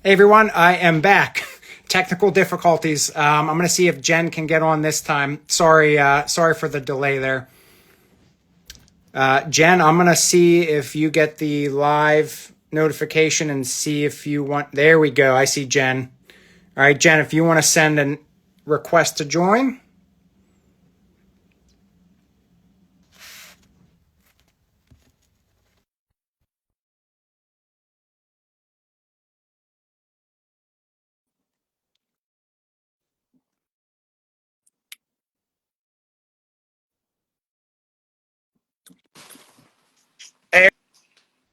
Hey everyone, I am back. Technical difficulties. I'm going to see if Jen can get on this time. Sorry for the delay there. Jen, I'm going to see if you get the live notification and see if you want. There we go. I see Jen. All right, Jen, if you want to send a request to join.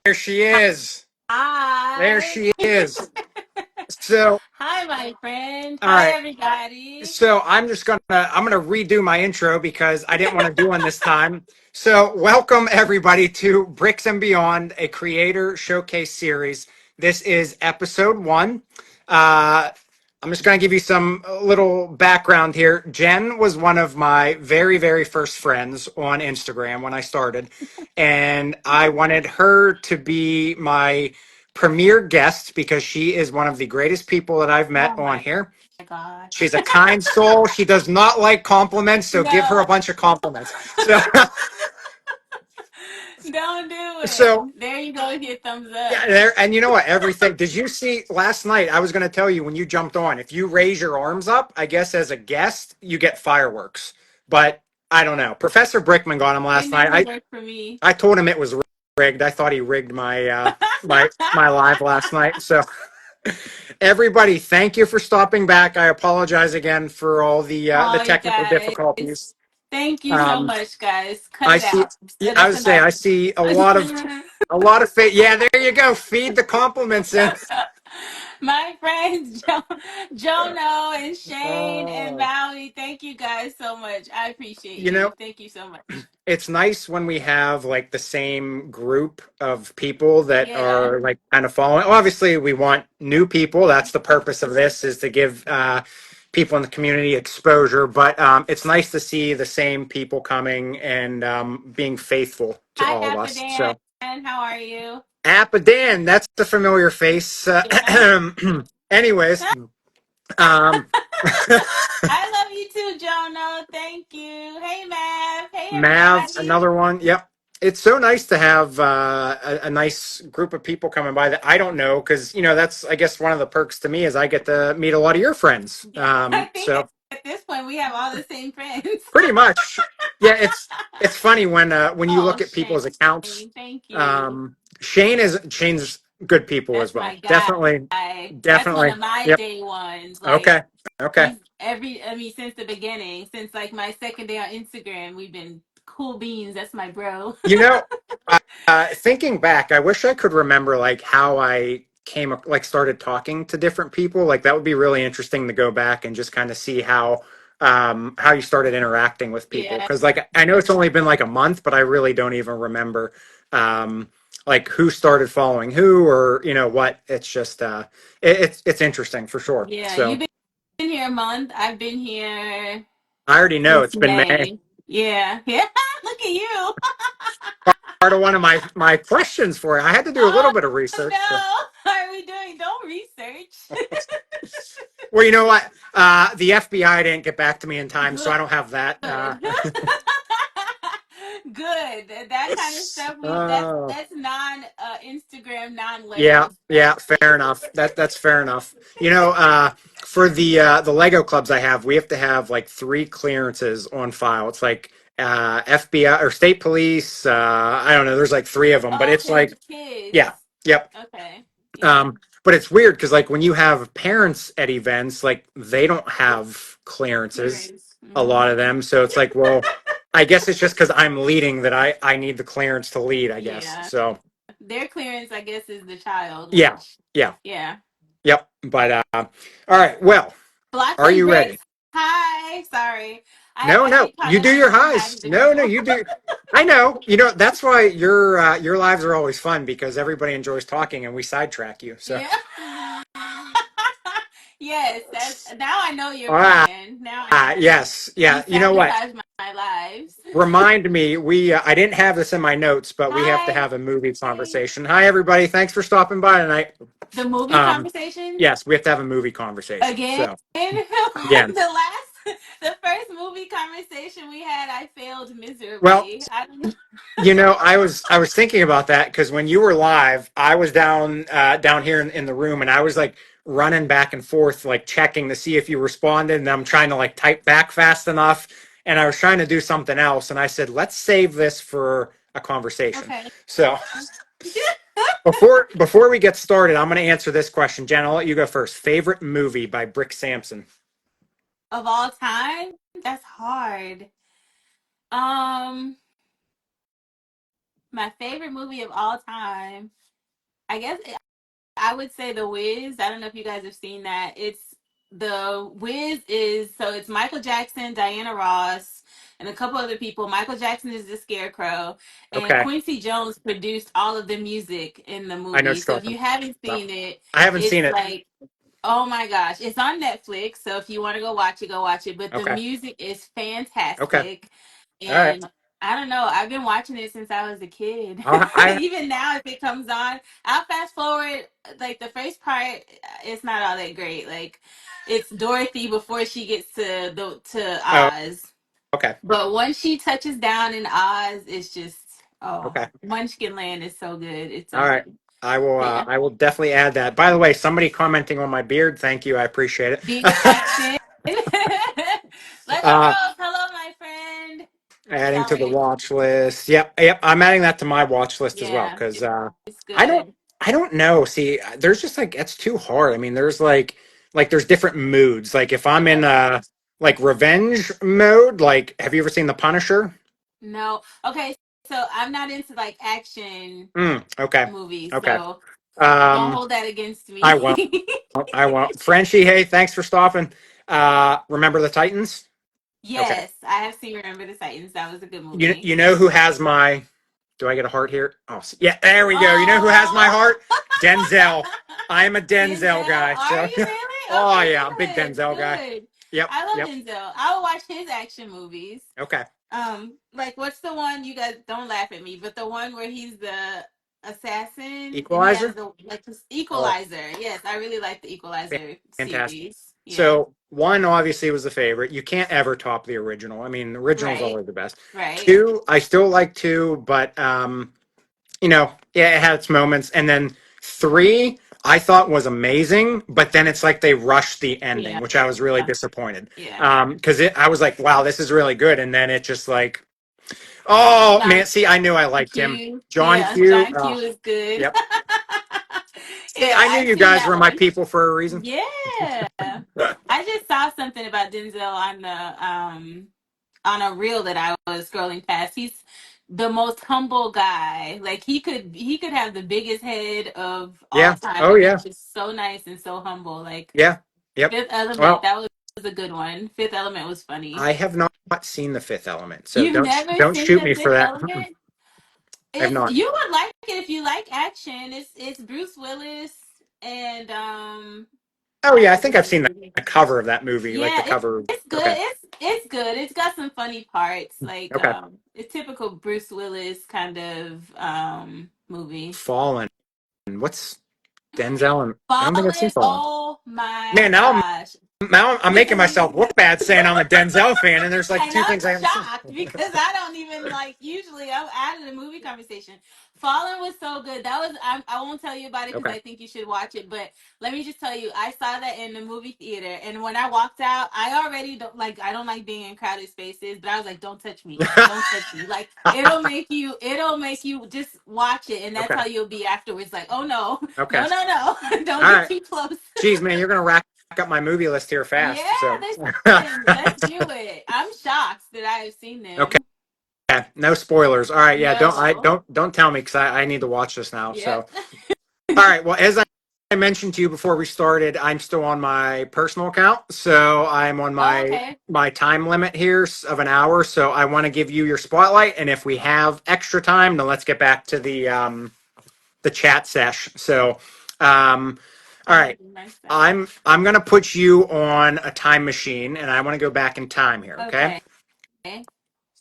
There she is. There Hi. she is. So, Hi, my friend. all Hi, right. everybody. So I'm gonna redo my intro because I didn't want to do one this time. So welcome everybody to Bricks and Beyond, a creator showcase series. This is episode one. I'm just gonna give you some little background here. Jen was one of my very first friends on Instagram when I started, and I wanted her to be my premier guest because she is one of the greatest people that I've met Oh on my here. gosh. She's a kind soul. She does not like compliments, so give her No, a bunch of compliments. So, don't do it. so There you go with your thumbs up. yeah, there. And you know what? Everything. Did you see last night? I was going to tell you when you jumped on. If you raise your arms up, I guess as a guest, you get fireworks. But I don't know. Professor Brickman got him It last night. never worked for me. I told him it was rigged. I thought he rigged my live last night. So everybody, thank you for stopping back. I apologize again for all the Oh, you technical guys. difficulties. Thank you so Um, much, guys. Cut I it see. out. Yeah, I That's would say enough. I see a lot of Yeah, there you go. Feed the compliments in. My friends, Jono and Shane and Oh, Maui, thank you guys so much. I appreciate you know, you. Thank you so much. it's nice when we have like the same group of people that Yeah. are like kind of following. Obviously, we want new people. That's the purpose of this is to give people in the community exposure. But it's nice to see the same people coming and being faithful to Hi, all of us. Apadan. So, How are you? Apadan, that's a familiar face. Yeah. Anyways, um, I love you too, Jono. Thank you. Hey, Mav. Hey, Mav, everybody. another one. Yep. It's so nice to have a nice group of people coming by that I don't know because that's I guess one of the perks to me is I get to meet a lot of your friends. Yeah, I think So at this point we have all the same friends. pretty much, yeah. It's funny when you Oh, look at people's Shane. accounts. Thank you. Shane's good people as That's well. my guy. Definitely, That's one definitely. of my Yep. day ones. Like, Okay. Okay. he's I mean, since the beginning, since like my second day on Instagram, we've been cool beans. That's my bro. You know, thinking back, I wish I could remember like how I started talking to different people. Like that would be really interesting to go back and just kind of see how you started interacting with people. Yeah. Because like I know it's only been like a month, but I really don't even remember um, like who started following who or what. It's just it's interesting for sure. Yeah. So Been here a month. I've been here I already know since it's been May. May. Yeah. Yeah. Look at you. Part of one of my questions for you. I had to do a little Oh bit of research. So. no. Are we doing? Don't research. Well, you know what? The FBI didn't get back to me in time, so Good. I don't have that. Good. That kind of stuff we Oh, that's non Instagram, non yeah, Lego yeah, stuff. fair enough. That's fair enough. For the Lego clubs I have, we have to have like three clearances on file. It's like FBI or state police. I don't know. There's like three of them, but Oh, it's because like, the kids. yeah, yep. Okay. Yeah. Um, but it's weird because like when you have parents at events, like they don't have clearances, Clearance. a lot of them. So it's like, well, I guess it's just because I'm leading that I need the clearance to lead, I guess. Yeah. So Their clearance, I guess, is the child, yeah, which, yeah, yeah. yep. But all right. Well, are Blockchain you ready? bricks. Hi. Sorry. No, I no, get caught you up. do I your know I'm highs. having to No, no, go. you do. I know. That's why your lives are always fun because everybody enjoys talking and we sidetrack you. So Yeah. Yes, that's now I know your ah, plan. Now I know. yes, You yeah. You know what? sabotage my lives. Remind me, we I didn't have this in my notes, but we have to Hi. have a movie conversation. Hi, everybody. Thanks for stopping by tonight. The movie Um, conversation yes, we have to have a movie conversation. again. So again, The first movie conversation we had, I failed well, miserably. I don't know. I was thinking about that because when you were live, I was down here in the room, and I was like running back and forth, like checking to see if you responded, and I'm trying to like type back fast enough, and I was trying to do something else, and I said, let's save this for a conversation. Okay. So before we get started, I'm going to answer this question. Jen, I'll let you go first. Favorite movie by Brick Sampson? Of all time, that's hard. Um, my favorite movie of all time, I guess I would say The Wiz. I don't know if you guys have seen that. The Wiz is so it's Michael Jackson, Diana Ross, and a couple other people. Michael Jackson is the Scarecrow, and Okay, Quincy Jones produced all of the music in the I know movie. what So you're if you talking haven't about. seen it, I haven't it's seen it. like, oh my gosh, it's on Netflix. So if you want to go watch it, go watch it. But the Okay, music is okay, fantastic. all right. And I don't know, I've been watching it since I was a kid. I Even now, if it comes on, I'll fast forward. Like the first part, it's not all that great. Like it's Dorothy before she gets to oh, Oz. okay, But once she touches down in Oz, it's just okay. Munchkin Land is so good. It's All so right. good. I will. But yeah. I will definitely add that. By the way, somebody commenting on my beard. Thank you. I appreciate it. Being Jackson. Let's uh, Rose. Hello, my friend. Adding to the Sorry. watch list. Yep. Yep. I'm adding that to my watch list as well Yeah, because it's I don't. good. I don't know. See, there's just like it's too hard. I mean, there's like there's different moods. Like if I'm in Yep. like revenge mode. Like, have you ever seen The Punisher? No. Okay, so I'm not into like action Okay. movies, Okay. so don't Um, hold that against I me. won't. I won't. Frenchie, hey, thanks for stopping. Remember the Titans? Okay. Yes, I have seen Remember the Titans. That was a good You movie. know who has my? Do I get a heart here? Oh, yeah. There we go. You know who has my Oh, heart? Denzel. I'm a Denzel Denzel. guy. Are So, you really? oh Okay, yeah, I'm a big good, Denzel guy. good. Yep. I love Yep. Denzel. I will watch his action movies. Okay. Like what's the one you guys don't laugh at me, but the one where he's the assassin and he has Equalizer. the like this Oh, Equalizer. Yes, I really like the Equalizer fantastic. series. Yeah. So one obviously was the favorite. You can't ever top the original. I mean, the original is Right. always the best. Right. Two, I still like two, but yeah, it had its moments. And then three, I thought was amazing, but then it's like they rushed the ending, Yeah. which I was really disappointed. Yeah. Because I was like, wow, this is really good, and then it just like, oh John man, see, I knew I liked him, Q. John Yeah, Q. John Q is good. Yep. See, Yeah, I knew I've you seen guys that were my one. people for a reason. Yeah. I just saw something about Denzel on a reel that I was scrolling past. He's the most humble guy. Like he could have the biggest head of all Yeah. time, Oh but he's yeah. just so nice and so humble. Like Yeah. Yep. Fifth Element, Well, that was a good one. Fifth Element was funny. I have not seen The Fifth Element, so You've never don't seen shoot the me for Fifth that. Element? I have It's not. you would like it if you like action. It's Bruce Willis and Oh I yeah, I think forget I've the seen movie. the cover of that movie, like the Yeah, cover. it's good. Okay. It's good. It's got some funny parts. Like Okay. it's typical Bruce Willis kind of movie. Fallen. What's Denzel? And I don't think I've seen Fallen. Fallen. Oh my Man, gosh. now I'm making myself look bad saying I'm a Denzel fan, and there's like And two I'm things I haven't seen. shocked because I don't even like. Usually, I'm out of the movie conversation. Fallen was so good. That was. I won't tell you about it because Okay. I think you should watch it. But let me just tell you, I saw that in the movie theater, and when I walked out, I already don't like. I don't like being in crowded spaces, but I was like, "Don't touch me! Don't touch me!" Like it'll make you. It'll make you just watch it, and that's Okay. how you'll be afterwards. Like, oh no, Okay. no, no, no! Don't All get right. too close. Geez, man, you're gonna rack up my movie list here Yeah, fast. So. let's do it. I'm shocked that I have seen Okay. them. No spoilers. All right. Yeah. No. Don't tell me because I need to watch this now. So. Yep. All right. Well, as I mentioned to you before we started, I'm still on my personal account, so I'm on Oh, my okay. time limit here of an hour. So I want to give you your spotlight, and if we have extra time, then let's get back to the chat sesh. So, all I'm gonna right, do my stuff. I'm gonna put you on a time machine, and I want to go back in time here. Okay. Okay.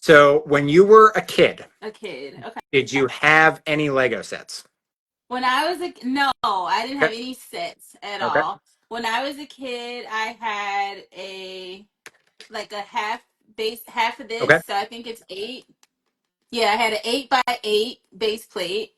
So when you were a kid, A kid. Okay. did you have any Lego sets? When I was a no, I didn't have Okay. any sets at Okay. all. When I was a kid, I had a like a half of Okay. this. So I think it's eight. Yeah, I had an 8x8 base plate.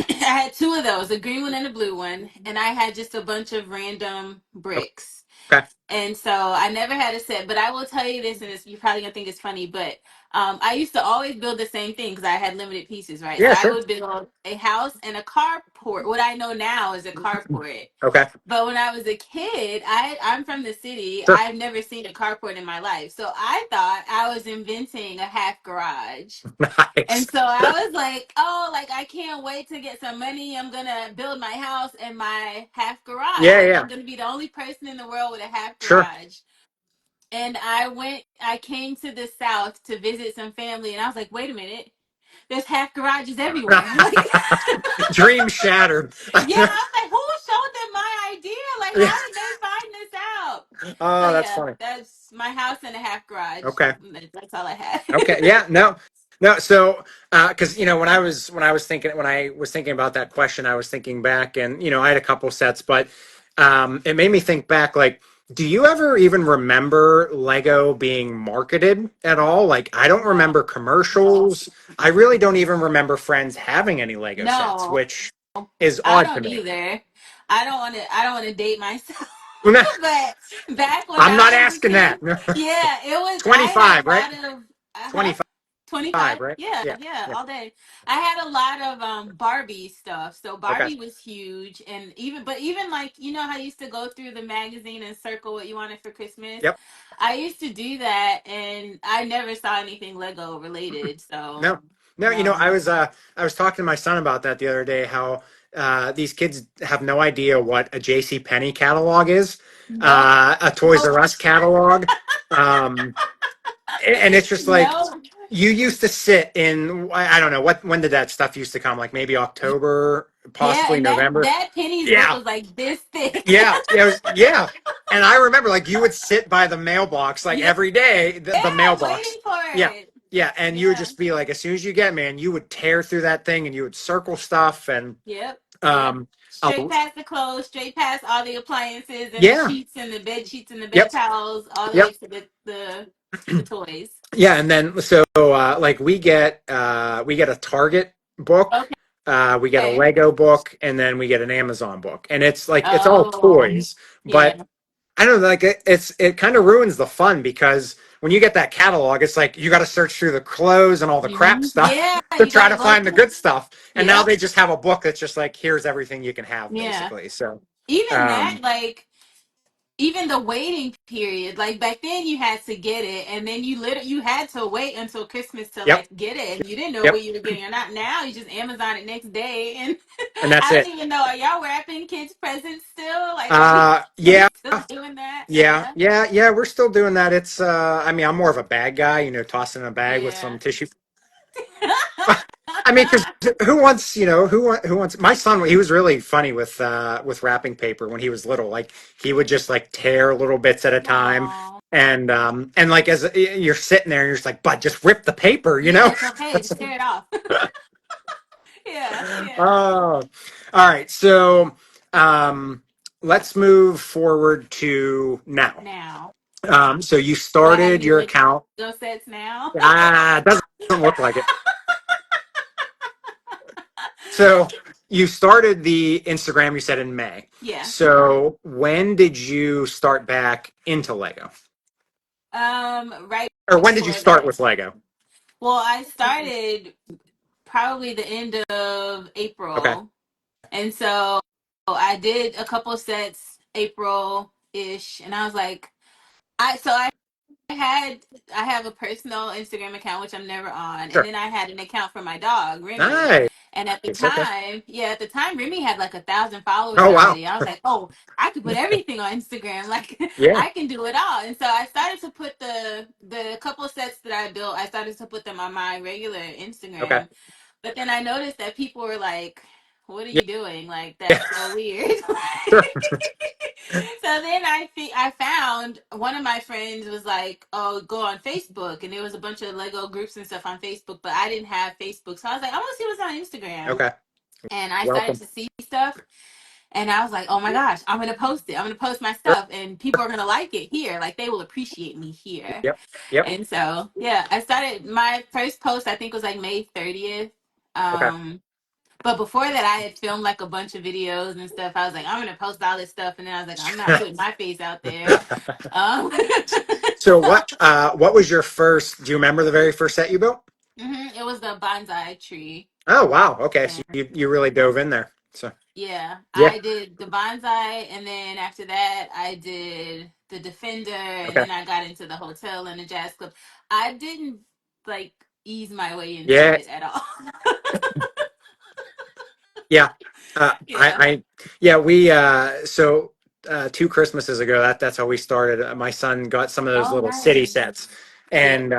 I had two of those, a green one and a blue one, and I had just a bunch of random bricks. Okay. And so I never had a set, but I will tell you this, and you're probably gonna think it's funny, but I used to always build the same thing because I had limited pieces, right? So Yeah, I sure. would build a house and a carport. What I know now is a carport. Okay. But when I was a kid, I'm from the city. Sure. I've never seen a carport in my life, so I thought I was inventing a half garage. Nice. And so I was like, oh, like I can't wait to get some money. I'm gonna build my house and my half garage. Yeah, Like yeah. I'm gonna be the only person in the world with a half Sure. garage. And I came to the South to visit some family, and I was like, wait a minute, there's half garages everywhere. Like, Dream shattered. yeah, I was like, who showed them my idea? Like, Yeah. how did they find this out? So Oh, that's yeah, funny. that's my house and a half garage. Okay. That's all I had. Okay. Yeah. No. No. So, because when I was thinking about that question, I was thinking back, and I had a couple sets, but it made me think back. Like, do you ever even remember Lego being marketed at all? Like, I don't No, remember commercials. I really don't even remember friends having any Lego sets, no, which is I odd to don't me. either. I don't want to. I don't want to date myself. But back when I'm not I was a asking that. kid, yeah, it was. I had a 25, right? lot of. Uh huh. 25, 25. right? Yeah, Yeah. yeah, Yeah. all day. I had a lot of Barbie stuff. So Okay. Barbie was huge, and even like how you used to go through the magazine and circle what you wanted for Christmas. Yep. I used to do that, and I never saw anything Lego related. So No. No, no, I was talking to my son about that the other day, how these kids have no idea what a J.C. Penney catalog is, nope, a Toys nope, R Us catalog. Um, and it's just like nope. you used to sit in, I don't know when did that stuff used to come, like maybe October, Yeah, possibly and that November. that Penny's book Yeah. was like this thick. Yeah, yeah. And I remember like you would sit by the mailbox like Yeah, every day, the mailbox. waiting for Yeah. it. Yeah, and you would Yeah. just be like, as soon as you get, man, you would tear through that thing and you would circle stuff and Yep. Yep. um Straight oh, past the clothes, straight past all the appliances and the yeah. sheets and the bed sheets and the bed Yep. towels, all the way Yep. to the toys. Yeah, and then so like we get a Target book, we get a Okay. Lego book, and then we get an Amazon book. And it's like it's all Oh, toys, but yeah. I don't know, like it kind of ruins the fun because when you get that catalog, it's like you got to search through the clothes and all the crap stuff Yeah, to you try gotta to go find the through. good stuff. And now Yep. they just have a book that's just like here's everything you can have Yeah. basically. So, Even that, um, like even the waiting period, like back then you had to get it and then you had to wait until Christmas to yep, like get it and you didn't know yep, what you were getting or not. Now you just Amazon it next day and and that's I it. don't even know, are y'all wrapping kids presents still? Like are you Yeah, still doing that? yeah, Yeah. yeah, yeah. We're still doing that. It's I mean, I'm more of a bag guy, tossing a bag with some Yeah. tissue. I mean, because who wants, who wants? My son, he was really funny with wrapping paper when he was little. Like he would just like tear little bits at a time, Oh. and like as you're sitting there, and you're just like, but just rip the paper, you Yeah, know? it's okay. Just tear it off. Yeah, yeah. Oh, all right. So, um, let's move forward to now. Now. So you Do I have started any your Lego account. sets now? It doesn't look like it. So you started the Instagram, you said in May. Yeah. So when did you start back into Lego? Right Or when did you before start this. with Lego? Well, I started probably the end of Okay. April. And so I did a couple sets April ish. And I was like, I had I have a personal Instagram account which I'm never on, and Sure. then I had an account for my dog Remy. Nice. And at the Okay. time, yeah, at the time Remy had like 1,000 followers Oh, wow. already. I was like, oh, I could put everything on Instagram, like Yeah. I can do it all. And so I started to put the couple sets that I built. I started to put them on my regular Okay. Instagram, but then I noticed that people were like, "What are Yeah. you doing? Like Yeah. that's so weird." Sure. So then I found one of my friends was like, "Oh, go on Facebook," and there was a bunch of Lego groups and stuff on Facebook, but I didn't have Facebook, so I was like, "I want to see what's on Instagram," Okay. and I started Welcome. to see stuff, and I was like, "Oh my gosh, I'm gonna post it. I'm gonna post my stuff, and people are gonna like it here. Like they will appreciate me here." Yep. Yep. And so, yeah, I started my first post. I think was like May 30th. Okay. But before that, I had filmed like a bunch of videos and stuff. I was like, I'm gonna post all this stuff, and then I was like, I'm not putting my face out there. Um, So so what was your first, do you remember the very first set you built? it was the bonsai tree. Oh wow. Okay. So And you really dove in there. So yeah, yeah. I did the bonsai, and then after that, I did the defender, and Okay. then I got into the hotel and the jazz club. I didn't like ease my way into Yeah. it at all. Yeah. Yeah. Yeah, we, two Christmases ago, that's how we started. My son got some of those Oh, little city nice. sets. Yep. And,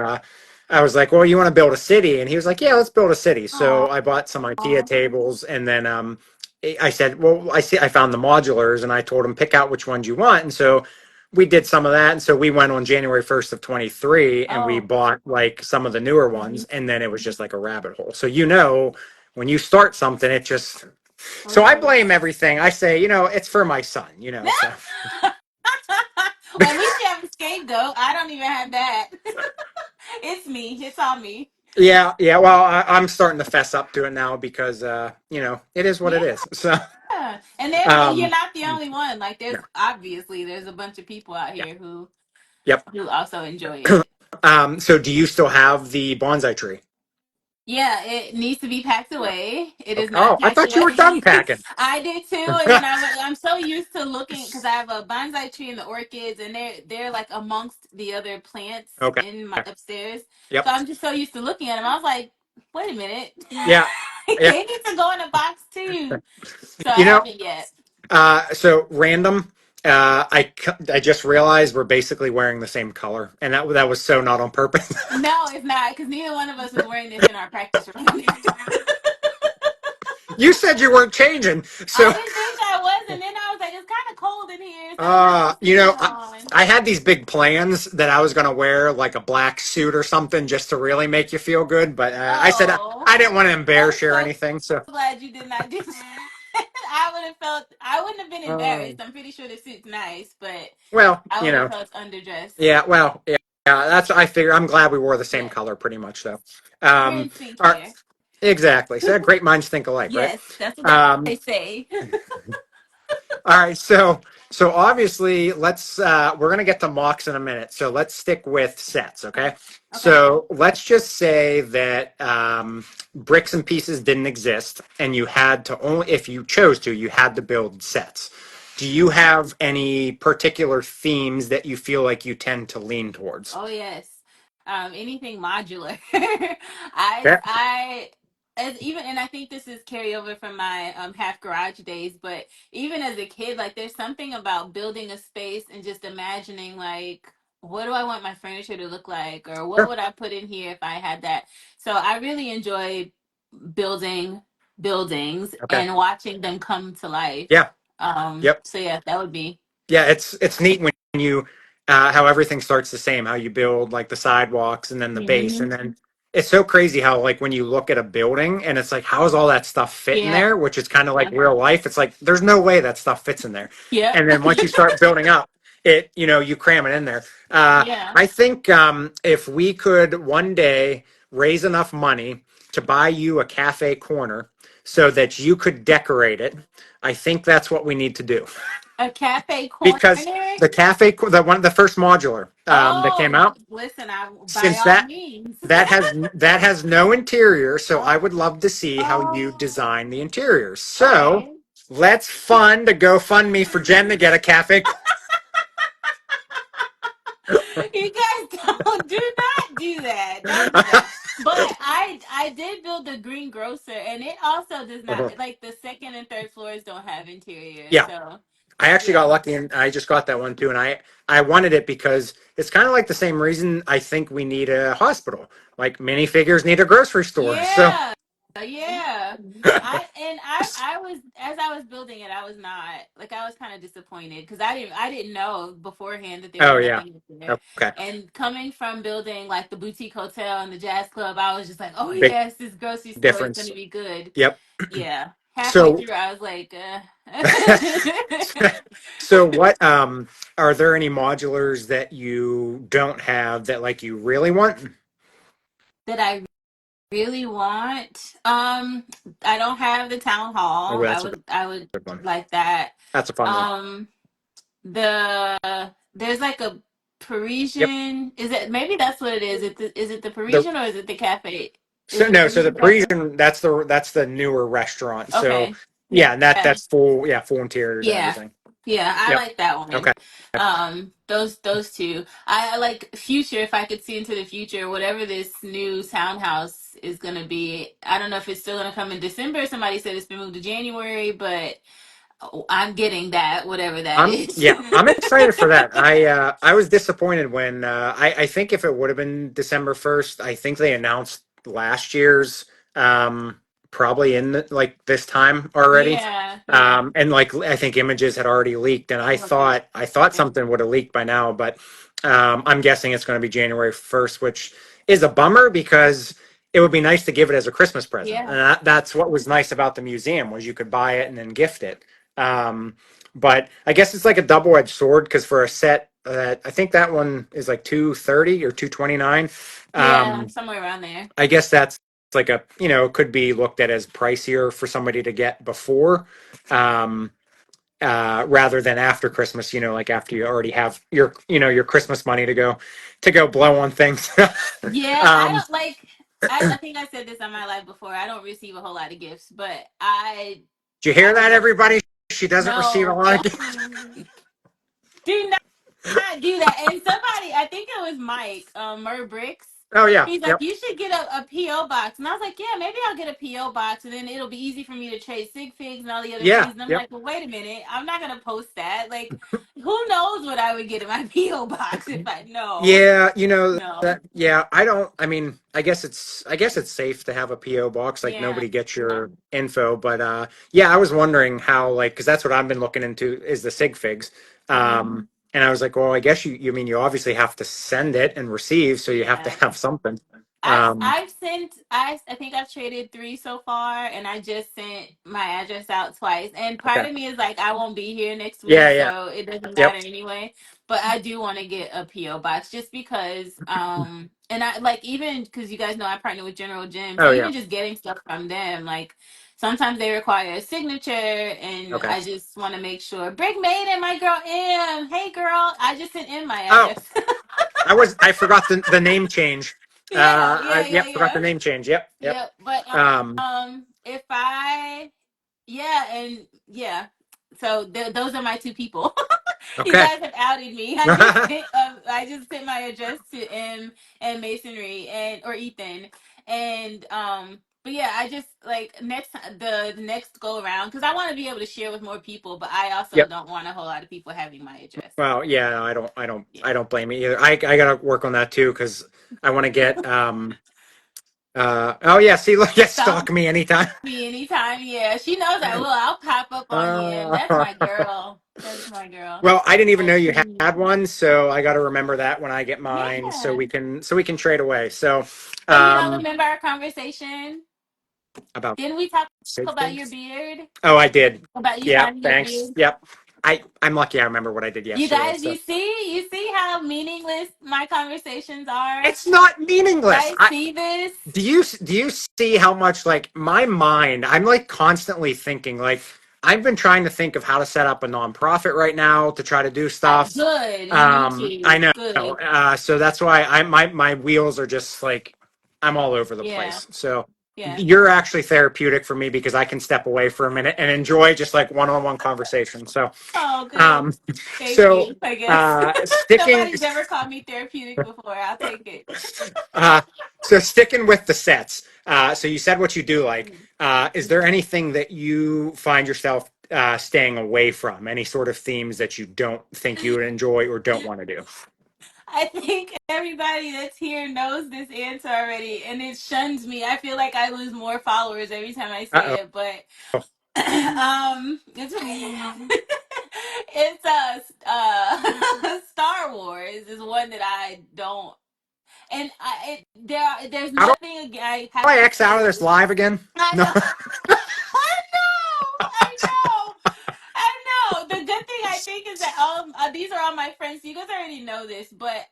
I was like, well, you want to build a city? And he was like, yeah, let's build a city. So Oh. I bought some IKEA tables and then, I said, well, I found the modulars and I told him pick out which ones you want. And so we did some of that. And so we went on January 1st of 23 and we Oh. bought like some of the newer ones. And then it was just like a rabbit hole. So, when you start something, it just, Oh so I yeah. blame everything. I say, it's for my son. So Well, at least you have a scapegoat. I don't even have that. It's me. It's all me. yeah, yeah. Well, I'm starting to fess up to it now because it is what Yeah. it is. So And you're um, not the only one. Like yeah, there's a bunch of people out yeah, here who yep. also enjoy it. So do you still have the bonsai tree? Yeah, it needs to be packed away. It is Okay. not Oh, I packed thought you away. were done packing. I did too, and then I'm so used to looking because I have a bonsai tree and the orchids, and they're like amongst the other plants Okay. in my upstairs. So Yep. I'm just so used to looking at them. I was like, wait a minute, Yeah. Yeah. they need to go in a box too. So I You know, haven't yet. so random. I just realized we're basically wearing the same color, and that was so not on purpose. No, it's not because neither one of us is wearing this in our practice room. You said you weren't changing, I so didn't think I was, and then I was like, it's kind of cold in here, so I might just you leave know, it I, on. I had these big plans that I was gonna wear like a black suit or something just to really make you feel good, but I said Oh, I didn't want to I'm embarrass you or so anything. So, glad you did not do that. I wouldn't have been embarrassed. I'm pretty sure the suit's nice, but well, I would have felt underdressed. yeah, well, yeah, yeah. That's I figure. I'm glad we wore the same Yeah, color, pretty much, though. we're in sync All right, here. exactly. So great minds think alike, right? Yes, that's what they Um, say. All right, so obviously we're gonna get to mocks in a minute. So let's stick with sets, okay? Okay. So let's just say that bricks and pieces didn't exist, and you had to only, if you chose to, you had to build sets. Do you have any particular themes that you feel like you tend to lean towards? Oh yes. Anything modular. Yeah. I as even and I think this is carryover from my half garage days, but even as a kid, like there's something about building a space and just imagining like what do I want my furniture to look like or what Sure. would I put in here if I had that. So I really enjoy building buildings Okay. and watching them come to life. Yeah. Yep. So yeah, that would be Yeah, it's neat when you how everything starts the same, how you build like the sidewalks and then the base, Mhm. and then it's so crazy how like when you look at a building and it's like how does all that stuff fit in Yeah. there, which is kind of like real life. It's like there's no way that stuff fits in there. Yep. And then once you start building up, you cram it in there. Yeah. I think if we could one day raise enough money to buy you a cafe corner so that you could decorate it, I think that's what we need to do A cafe corner? because the first modular that came Oh, out, listen, I by since all means. that has no interior, so Oh, I would love to see how you design the interiors. So okay. let's fund a GoFundMe for Jen to get a cafe. You guys do not do that. Don't do that. But I did build a green grocer, and it also does not like the second and third floors don't have interiors. Yeah, So I actually got yeah, lucky and I just got that one too, and I wanted it because it's kind of like the same reason I think we need a hospital, like minifigures need a grocery store. So yeah. Yeah. I was, as I was building it, I was not like, I was kind of disappointed because I didn't know beforehand that there was Oh yeah. nothing up there. Okay. And coming from building like the boutique hotel and the jazz club, I was just like, oh Big yes, this grocery store is going difference. to be good. Yep. Yeah. Halfway So through, I was like, so what are there any modulars that you don't have that like you really want? that I really want. I don't have the town Oh, hall. I that's a would I would good one. like that. That's a fun one. Um, there's like a Yep. Parisian. Is it, maybe that's what it is? Is it the The Parisian or is it the cafe? Is So it the no, so the Parisian cafe? Parisian that's the newer restaurant. So Okay. yeah, and Yeah. that's full, yeah, full interiors and Yeah. everything. Yeah, I Yep. like that one. Okay. Those two. I like future, if I could see into the future, whatever this new townhouse is gonna be. I don't know if it's still gonna come in December. Somebody said it's been moved to January, but I'm getting that, whatever that is. I'm excited for that. I was disappointed when I think if it would have been December 1st, I think they announced last year's probably in like this time already. Yeah, yeah. And like I think images had already leaked, and Okay. I thought Okay. something would have leaked by now, but I'm guessing it's going to be January 1st, which is a bummer because it would be nice to give it as a Christmas present, and Yeah. that's what was nice about the museum was you could buy it and then gift it. But I guess it's like a double-edged sword because for a set that I think that one is like 230 or 229. Yeah, Um, somewhere around there. I guess that's like a could be looked at as pricier for somebody to get before um, rather than after Christmas. Like after you already have your your Christmas money to go blow on things. Yeah, I um, don't like, I think I said this on my live before. I don't receive a whole lot of gifts, but do you I hear that, love, everybody? She doesn't receive a no, lot of gifts. don't do not do that. And somebody, I think it was Mike, Mur Bricks. Oh yeah, He's like, yep, you should get a PO box, and I was like, yeah, maybe I'll get a PO box, and then it'll be easy for me to trade sig figs and all the other yeah, goodies. And I'm yep. like, well, wait a minute, I'm not gonna post that. Like, who knows what I would get in my PO box if I know? Yeah, No, that. Yeah, I don't. I mean, I guess it's safe to have a PO box. Like yeah, nobody gets your info, but yeah, I was wondering how like because that's what I've been looking into is the sig figs. hmm, And I was like, well, I guess you mean you obviously have to send it and receive, so you have to yeah. have something. I've Um, I've sent I think I've traded three so far, and I just sent my address out twice. And part okay. of me is like, I won't be here next Yeah, week, yeah, so it doesn't yep, matter anyway. But I do want to get a PO box just because, and I like, even because you guys know I partner with General Gym, so oh yeah, even just getting stuff from them, like sometimes they require a signature, and okay. I just want to make sure. Brick made it, my girl M. Hey girl, I just sent in my Oh, address. I forgot the name change. Yeah, yeah, yeah, Yep, forgot the yeah. name change. Yep, yep. Yeah, but Um, if I, yeah, and yeah, so those are my two people. You okay. guys have outed me. I just sent my address to M and Masonry and or Ethan, and but yeah, I just like the next go around because I want to be able to share with more people, but I also Yep. don't want a whole lot of people having my address. Well, So yeah, no, yeah, I don't blame you either. I gotta work on that too because I want to get oh yeah, see, look, yeah, stalk stalk me anytime. me anytime. Yeah, she knows that. Well, I'll pop up on you, and that's Uh, my girl. That's my girl. well, I didn't even know But you had one, so I got to remember that when I get mine, yeah. so we can trade away. So, So you don't um, remember our conversation? about Didn't we talk sig about your figs. beard? Oh, I did. About you Yeah, having your thanks. beard? Yep. I'm lucky. I remember what I did You yesterday. guys, So you see how meaningless my conversations are? it's not You meaningless. guys see this? Do you see how much like my mind I'm like constantly thinking like I've been trying to think of how to set up a nonprofit right now to try to do stuff. Good. Me I too. know. Good. So that's why my wheels are just like I'm all over the Yeah. place. So Yeah. you're actually therapeutic for me because I can step away for a minute and enjoy just like one-on-one conversation. So Oh, good. um Thank so you, I guess. sticking Nobody's ever called me therapeutic before. I'll take it. Uh, so sticking with the sets. So you said what you do like. Is there anything that you find yourself staying away from? Any sort of themes that you don't think you would enjoy or don't want to do? I think everybody that's here knows this answer already, and it shuns me. I feel like I lose more followers every time I say Uh-oh. it, but it's it's Star Wars is one that I don't, and there's How do nothing I have I to X out of say. this live again? I No. know, I know. I know. The good thing I think is that these are all my friends. So you guys already know this, but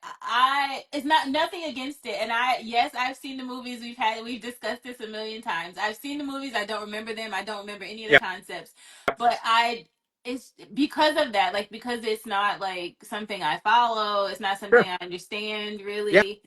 it's not nothing against it. And yes, I've seen the movies. We've discussed this a million times. I've seen the movies. I don't remember them. I don't remember any of the Yeah. concepts. But it's because of that. Like because it's not like something I follow. It's not something Sure. I understand Yeah. really.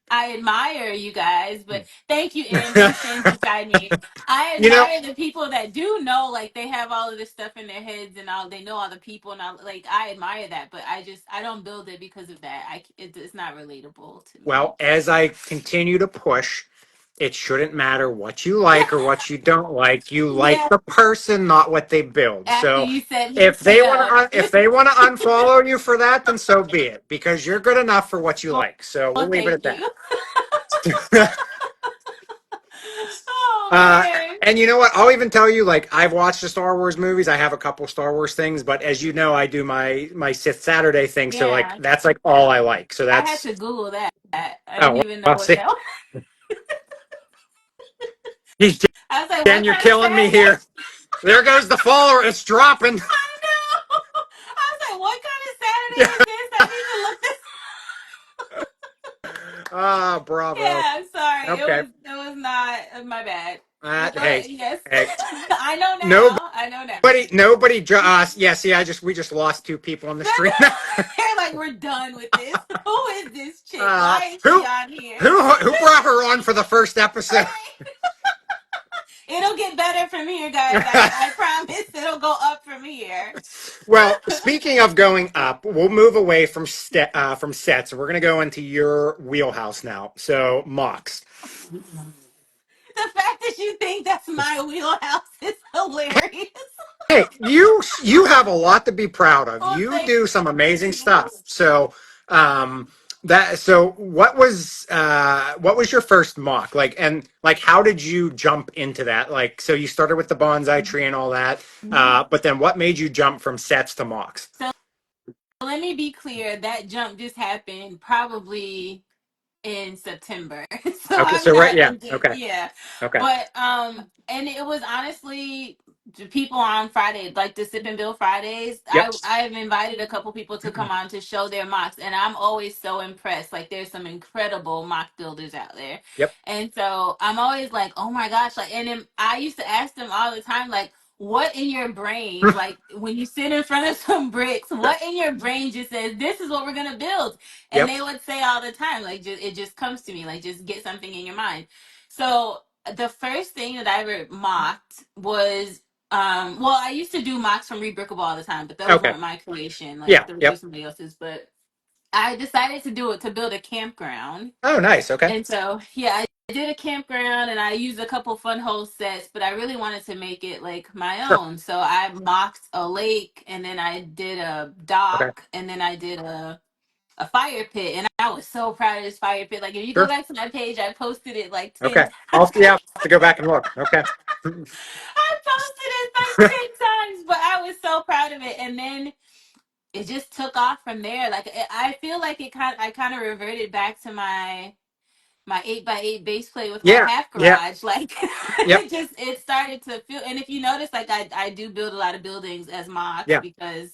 I admire you guys, but thank you, Andy, who stands beside me. I You know, admire the people that do know, like they have all of this stuff in their heads and all they know all the people and all. Like I admire that, but I don't build it because of that. It's not relatable to me. well, as I continue to push, it shouldn't matter what you like or what you don't like. You like Yeah. the person, not what they build. After So you set me if they want up. to, if they want to unfollow you for that, then so be it, because you're good enough for what you Well, like. So we'll leave it thank at you. that. Oh man. And you know what? I'll even tell you, like, I've watched the Star Wars movies. I have a couple Star Wars things, but as you know, I do my Sith Saturday thing. So like, Yeah. that's like all I like. So I had that's to Google that. I didn't oh even know well. what See, that was. he's I was like, Jen, what you're kind of killing me Saturday? here. There goes the follower. It's dropping. I know. I was like, what kind of Saturday Yeah. is this? I need to look this. Ah, bravo. Yeah, I'm sorry. Okay. It was not my bad. Hey, Yes, hey. I know Nobody, now. I know now. yeah. See, we just lost two people on the street. They're like, we're done with this. Who is this chick? uh, Why is she who, on here? who brought her on for the first episode? Okay. It'll get better from here, guys. I promise. It'll go up from here. Well, speaking of going up, we'll move away from sets. We're going to go into your wheelhouse now. So, Mox. The fact that you think that's my wheelhouse is hilarious. Hey, you have a lot to be proud of. Well, You thank do some amazing you. stuff. So, what was your first mock like, and like how did you jump into that? Like, so you started with the bonsai tree and all that, but then what made you jump from sets to mocks? So let me be clear. That jump just happened probably in September. So Okay, I'm so right, not yeah, into okay, yeah. okay, But and it was honestly the people on Friday, like the Sip and Bill Fridays. yep, I've invited a couple people to come on to show their mocks, and I'm always so impressed. Like there's some incredible mock builders out there. yep, And so I'm always like, oh my gosh, like and then I used to ask them all the time, like, what in your brain, like when you sit in front of some bricks, what in your brain just says, this is what we're gonna build? And yep, they would say all the time, like, it just comes to me, like, just get something in your mind. So the first thing that I ever mocked was, well, I used to do mocks from Rebrickable all the time, but those okay, weren't my creation. Like, yeah, those were yep. somebody else's. But I decided to do it to build a campground. Oh, nice. Okay, And so, yeah, I did a campground and I used a couple fun hole sets, but I really wanted to make it like my sure, own. So I mocked a lake and then I did a okay, dock and then I did a fire pit, and I was so proud of this fire pit. Like if you go sure, back to my page, I posted it like 10 okay. times. I'll have to go back and look. Okay. I posted it like 10 times, but I was so proud of it. And then it just took off from there. Like I feel like I kind of reverted back to my 8x8 base plate with my Yeah, half yeah, garage. Like yep, it started to feel. And if you notice, like I do build a lot of buildings as mocks yeah. because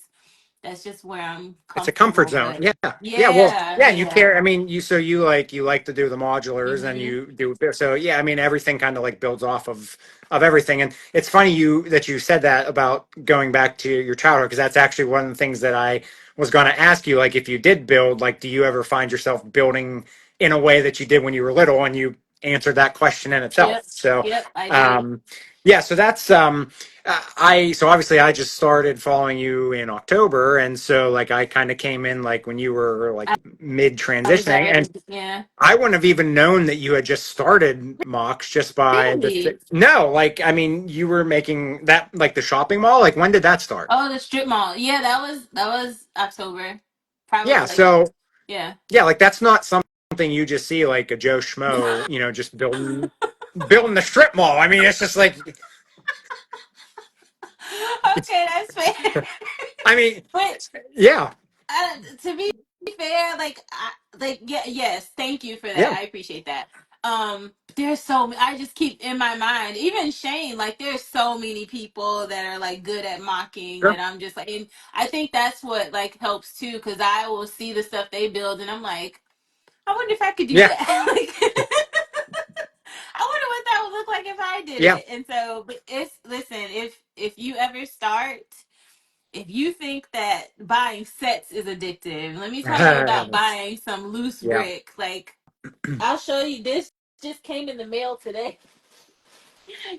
that's just where I'm It's a comfort comfortable. zone. But Yeah. Yeah. Well, yeah, yeah. And you yeah. care. I mean, you like to do the modulars and Hmm. you do. So yeah, I mean, everything kind of like builds off of everything. And it's funny you said that about going back to your childhood, because that's actually one of the things that I was going to ask you. Like, if you did build, like, do you ever find yourself building in a way that you did when you were little? And you answered that question in itself. Yep. So, Yep, I do. um, yeah. So that's so obviously I just started following you in October, and so like I kind of came in like when you were like mid I was transitioning, and already, yeah. I wouldn't have even known that you had just started Mox just by Really? no, like I mean you were making that like the shopping mall. Like when did that start? Oh, the strip mall. Yeah, that was October. Probably Yeah, like so. Yeah. Yeah, like that's not something you just see like a Joe Schmo, just building the strip mall. I mean, it's just like it's. Okay, that's fair. I mean, But yeah, to be fair, like yeah, yes, thank you for that. yeah, I appreciate that. There's I just keep in my mind, even Shane, like there's so many people that are like good at mocking sure, that I'm just like, and I think that's what like helps too, because I will see the stuff they build and I'm like, I wonder if I could do yeah, that. Like, I wonder what that would look like if I did yeah. it. And so, but it's listen, if you ever start, if you think that buying sets is addictive, let me tell you about buying some loose Yeah, brick. Like, I'll show you this. Just came in the mail today.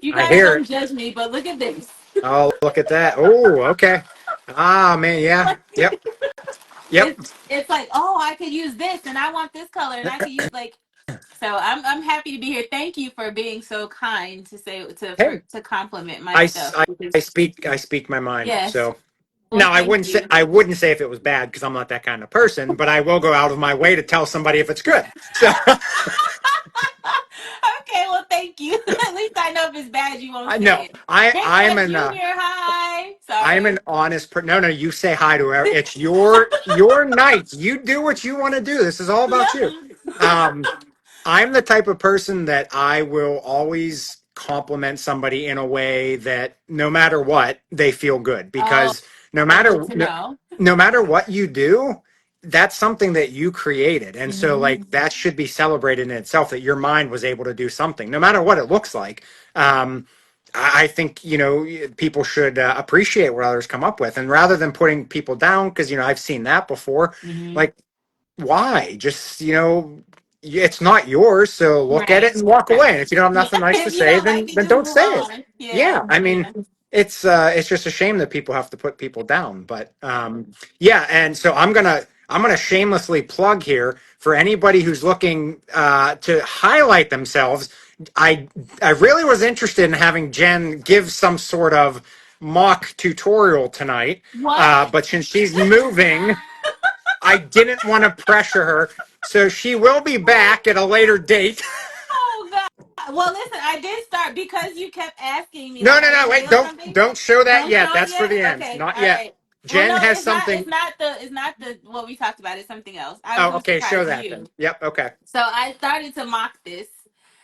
You I guys hear don't it. judge me, but look at this. Oh, look at that. Oh, okay. Ah, man, yeah, Like, yep, yep. it's like, oh, I could use this, and I want this color, and I could use like. So I'm happy to be here. Thank you for being so kind to say Hey, to compliment my I, s- stuff I, because I speak my mind. yes. So Well, now thank you. I wouldn't say if it was bad because I'm not that kind of person, but I will go out of my way to tell somebody if it's good. So Okay, well, thank you. At least I know if it's bad, you won't I say know it. Big I'm Cat an Junior, hi. I'm an Sorry. honest per No, no, you say hi to her. It's your night. You do what you want to do. This is all about you. Um, I'm the type of person that I will always compliment somebody in a way that no matter what, they feel good Oh, because good to know. no matter what you do, that's something that you created. And so Mhm. like that should be celebrated in itself that your mind was able to do something, no matter what it looks like. I think people should appreciate what others come up with, and rather than putting people down, because I've seen that before. Mhm. Like, why? Just it's not yours, so look at it Right. and walk away. Right. And if you don't have Yeah. nothing nice to If you say, don't like then it, just don't move say it. on. Yeah. Yeah, I mean, Yeah. it's just a shame that people have to put people down. But yeah, and so I'm gonna shamelessly plug here for anybody who's looking to highlight themselves. I I really was interested in having Jen give some sort of mock tutorial tonight, What? but since she's moving, I didn't want to pressure her. So she will be back at a later date. Oh God. Well, listen, I did start because you kept asking me, No, like, no, are you no, gonna wait, build something? don't show that Don't yet. show it That's for yet. the end. Okay. Not All yet. right. Well, Jen no, has something. it's not the what we talked about. It's something else. I was Oh, gonna okay, show surprise that then. you. Yep, okay. So I started to mock this,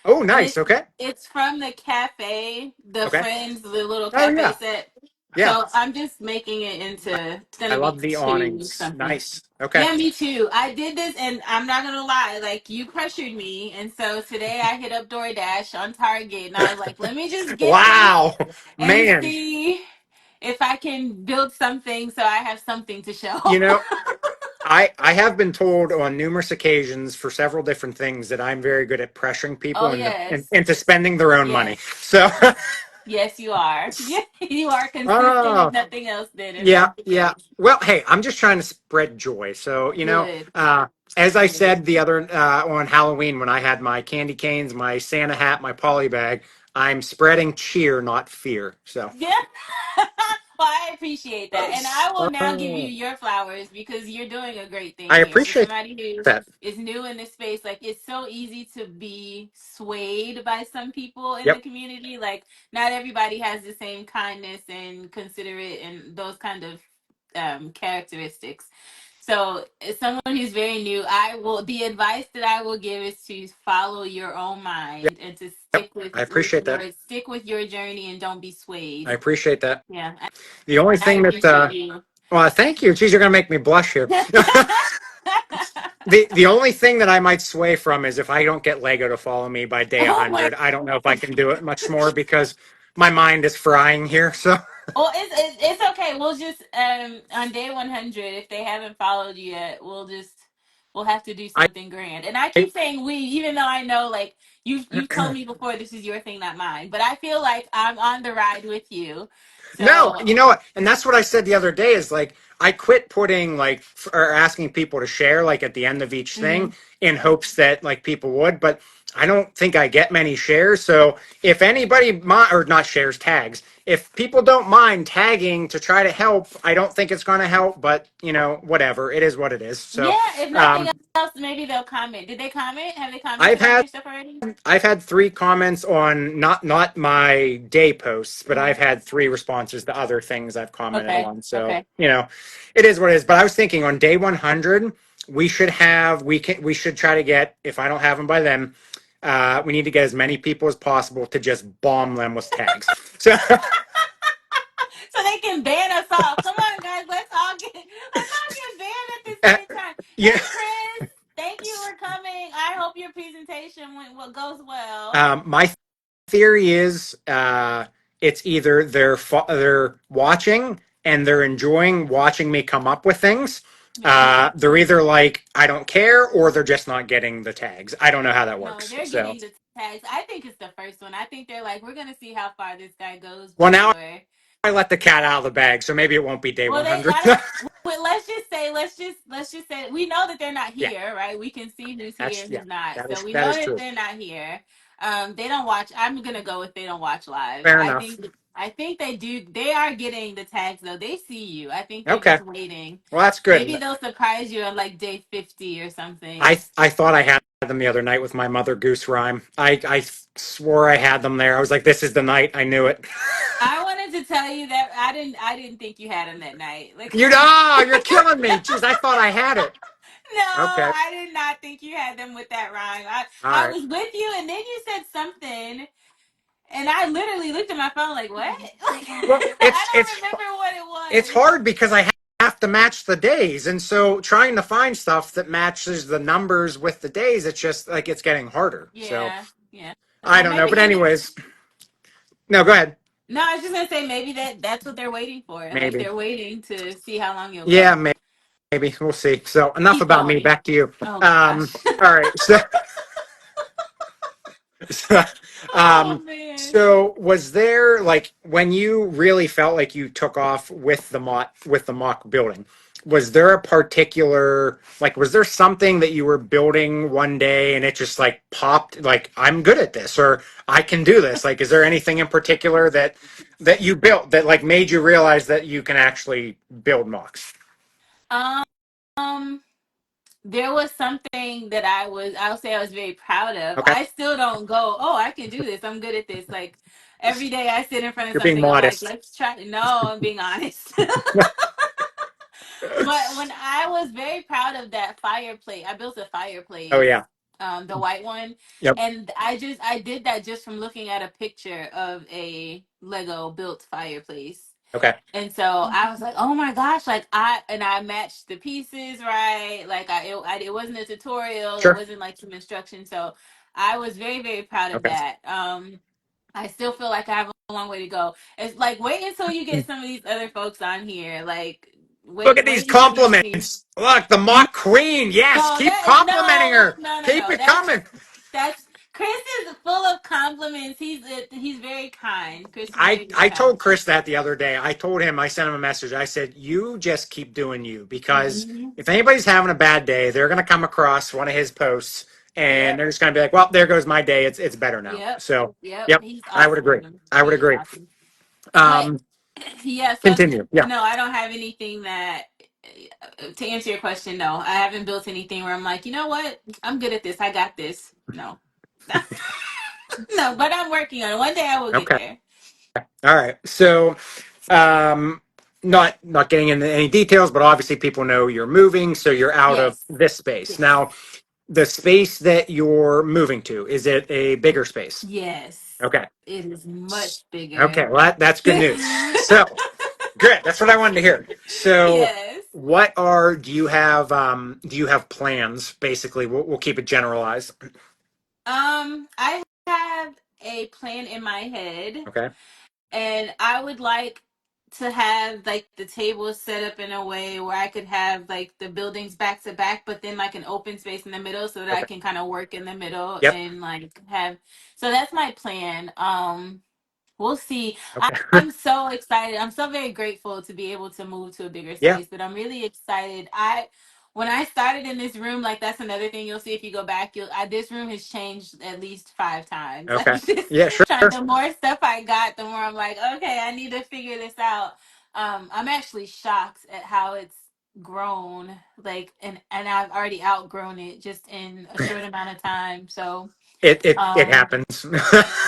Oh, and nice. Okay. it's from the cafe, the Okay. Friends, the little Oh, cafe yeah. set. Yeah. So I'm just making it into. It's I gonna be love the two awnings. something. Nice. Okay. Yeah, me too. I did this, and I'm not gonna lie. Like you pressured me, and so today I hit up DoorDash on Target, and I was like, "Let me just get this Wow. and Man, see if I can build something, so I have something to show." you know, I have been told on numerous occasions for several different things that I'm very good at pressuring people Oh into, yes, into spending their own money. yes, So, yes, you are. Yeah, you are consistent. If oh, nothing else, then if yeah, that's the yeah. case, Well, hey, I'm just trying to spread joy. So, good, as I good. said the other on Halloween when I had my candy canes, my Santa hat, my poly bag, I'm spreading cheer, not fear. So, Yeah. Well, I appreciate that. And I will now give you oh, your flowers because you're doing a great I thing here. For appreciate somebody who that. is new in this space, like it's so easy to be swayed by some people in the Yep, community. Like not everybody has the same kindness and considerate and those kind of characteristics. So, as someone who's very new, the advice that I will give is to follow your own yep, mind and to yep. I appreciate that. stick with your journey and don't be I swayed. appreciate that. Yeah, The only I thing that, appreciate you. well, thank you. Geez, you're going to make me blush here. The only thing that I might sway from is if I don't get Lego to follow me by day Oh my 100. I don't know if I can do it much more because my mind is frying here. So Well, it's okay. We'll just on day 100, if they haven't followed you yet, we'll have to do I something grand. And I keep saying we, even though I know like you've told me before this is your thing, not mine. But I feel like I'm on the ride with you. no, So you know what? And that's what I said the other day is like I quit putting or asking people to share like at the end of each mhm. thing in hopes that like people would, but I don't think I get many shares. So if anybody or not shares, tags. If people don't mind tagging to try to help, I don't think it's going to help. But whatever. It is what it is. So Yeah, if nothing um, else, maybe they'll comment. Did they comment? Have they I've commented on had your stuff already? I've had three comments on not my day posts, but Uh-huh. I've had three responses to other things I've commented Okay. on. So, Okay. it is what it is. But I was thinking on day 100, we should try to get, if I don't have them by then, we need to get as many people as possible to just bomb them with tags. So, So they can ban us all. Come on, guys. Let's all get banned at the same time. yeah. Hey, Chris. Thank you for coming. I hope your presentation went what goes well. My theory is it's either they're watching and they're enjoying watching me come up with things. Maybe. They're either like I don't care or they're just not getting the tags. I don't know how that No, works. they're So getting the tags. I think it's the first one. I think they're like, we're gonna see how far this guy goes well, now before. I let the cat out of the bag, so maybe it won't be day Well, they 100. I don't. Well, let's just say we know that they're not Yeah, here, right? We can see who's here, yeah, who's not. that So is we that know is that true. they're not here. They don't watch. I'm gonna go with they don't watch live. Fair I enough. think I think they do. They are getting the tags though. They see you. I think they're Okay, just waiting. well that's Maybe good. they'll surprise you on like day 50 or I something. I thought I had them the other night with my Mother Goose rhyme. I swore I had them there. I was like, this is the night. I knew it. I wanted to tell you that I didn't think you had them that night. Like You're killing me. Jeez, I thought I had it. no, Okay. I did not think you had them with that rhyme. I All I right. was with you, and then you said something, and I literally looked at my phone like, "What?" Like, Well, I don't remember what it it's was. hard because I have to match the days, and so trying to find stuff that matches the numbers with the days, it's just like it's getting harder. So Yeah, yeah. I Well, don't know, but maybe. anyways, no, go ahead. No, I was just gonna say maybe that's what they're waiting for. Like Maybe. they're waiting to see how long you'll Yeah, go. maybe we'll see. So enough Keep about me. going. Back to you. Oh gosh. All right. So Oh um, man. so was there like when you really felt like you took off with the mock building? Was there a particular like was there something that you were building one day and it just like popped like I'm good at this or I can do this? Like is there anything in particular that you built that like made you realize that you can actually build mocks? Um. There was something that I'll say I was very proud of. Okay. I still don't go, oh, I can do this. I'm good at this. Like every day I sit in front of You're being something, I'm like, modest. let's try. No, I'm being honest. But when I was very proud of that fireplace, I built a Oh fireplace, yeah. the white one, Yep. and I did that just from looking at a picture of a Lego built fireplace. Okay. And so I was like, oh my gosh, like I matched the pieces right. Like it wasn't a tutorial, it Sure. wasn't like some instruction. So I was very, very proud of Okay. that. I still feel like I have a long way to go. It's like wait until you get some of these other folks on here. Like Look at wait these wait until you see. compliments. Look, the mock queen. Yes, No, keep that is complimenting her. Keep no. it coming. That's Chris is full of compliments. He's very kind. Chris is I very, very I kind. told Chris that the other day. I told him, I sent him a message. I said, "You just keep doing you because Hmm. if anybody's having a bad day, they're going to come across one of his posts and Yep. they're just going to be like, "Well, there goes my day. It's better now." Yep. So, Yep. yep, He's I would agree. awesome. I would He is agree. awesome. But Um, yeah, so continue. Yeah. no, I don't have anything that to answer your question, no. I haven't built anything where I'm like, you know what? I'm good at this. I got this. No. No, but I'm working on it. One day I will get Okay. there. All right. So, um, not getting into any details, but obviously people know you're moving, so you're out of Yes. this space. Yes. Now, the space that you're moving to, is it a bigger space? Yes. Okay. It is much Okay, bigger. well that's good news. So, good. That's what I wanted to hear. So, Yes. do you have plans basically? We'll keep it generalized. I have a plan in my head. Okay. And I would like to have like the table set up in a way where I could have like the buildings back to back, but then like an open space in the middle so that I Okay. can kind of work in the middle Yep. and like have. So that's my plan. We'll see. Okay. I'm so excited. I'm so very grateful to be able to move to a bigger Yeah. space, but I'm really excited. I when I started in this room, like that's another thing you'll see if you go back. This room has changed at least 5 times. Like Okay. just Yeah, sure. trying. The more stuff I got, the more I'm like, okay, I need to figure this out. I'm actually shocked at how it's grown. Like, and I've already outgrown it just in a short amount of time. So, It um, happens.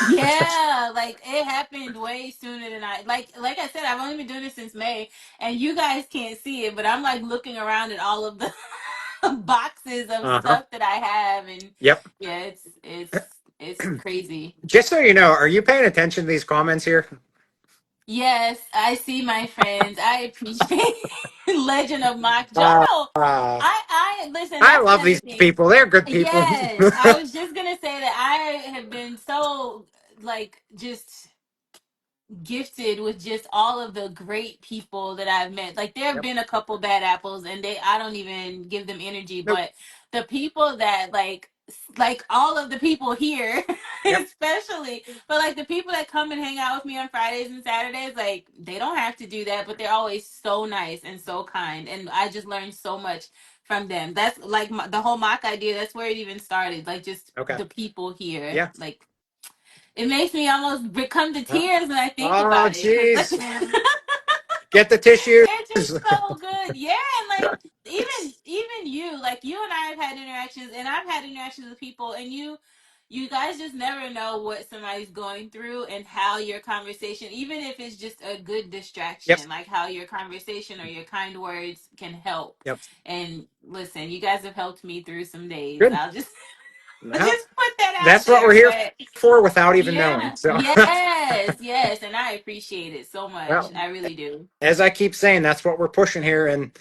yeah, like it happened way sooner than like I said, I've only been doing this since May, and you guys can't see it, but I'm like looking around at all of the boxes of Uh-huh. stuff that I have, and Yep. yeah, it's crazy. Just so you know, are you paying attention to these comments here? Yes, I see my friends. I appreciate Legend of Mock Uh, Jono. uh, I listen, I that's love another these thing. people. They're good people. Yes, I was just gonna say that I have been so like just gifted with just all of the great people that I've met. Like there have Yep. been a couple bad apples and I don't even give them energy, Nope. but the people that like all of the people here Yep. especially, but like the people that come and hang out with me on Fridays and Saturdays, like they don't have to do that, but they're always so nice and so kind, and I just learned so much from them. That's like the whole mock idea, that's where it even started, like just Okay. the people here. Yeah. Like it makes me almost come to tears when I think Oh, about it, because like jeez. Get the tissues. they're just so good. Yeah, and like even you, like you and I have had interactions, and I've had interactions with people, and you guys just never know what somebody's going through and how your conversation, even if it's just a good Yep. distraction, like how your conversation or your kind words can help. Yep. And listen, you guys have helped me through some days. Good. I'll Well, just put that out that's what we're there. here But for without even knowing. yeah, So, yes, and I appreciate it so much. well, I really do. as I keep saying, that's what we're pushing here. And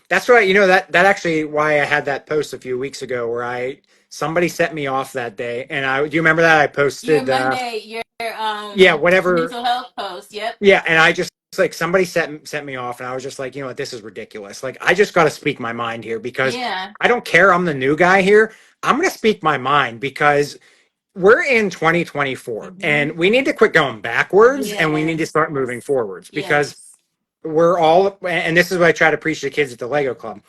that's why, that actually why I had that post a few weeks ago where somebody set me off that day. And do you remember that I Your posted, Monday, your yeah, whatever. mental health post. Yep. Yeah. And I just, like somebody set me off and I was just like, what, this is ridiculous. Like, I just got to speak my mind here because Yeah. I don't care. I'm the new guy here. I'm going to speak my mind because we're in 2024 Hmm. and we need to quit going backwards and we need to Yes. start moving forwards because Yes. we're all, and this is what I try to preach to kids at the Lego Club.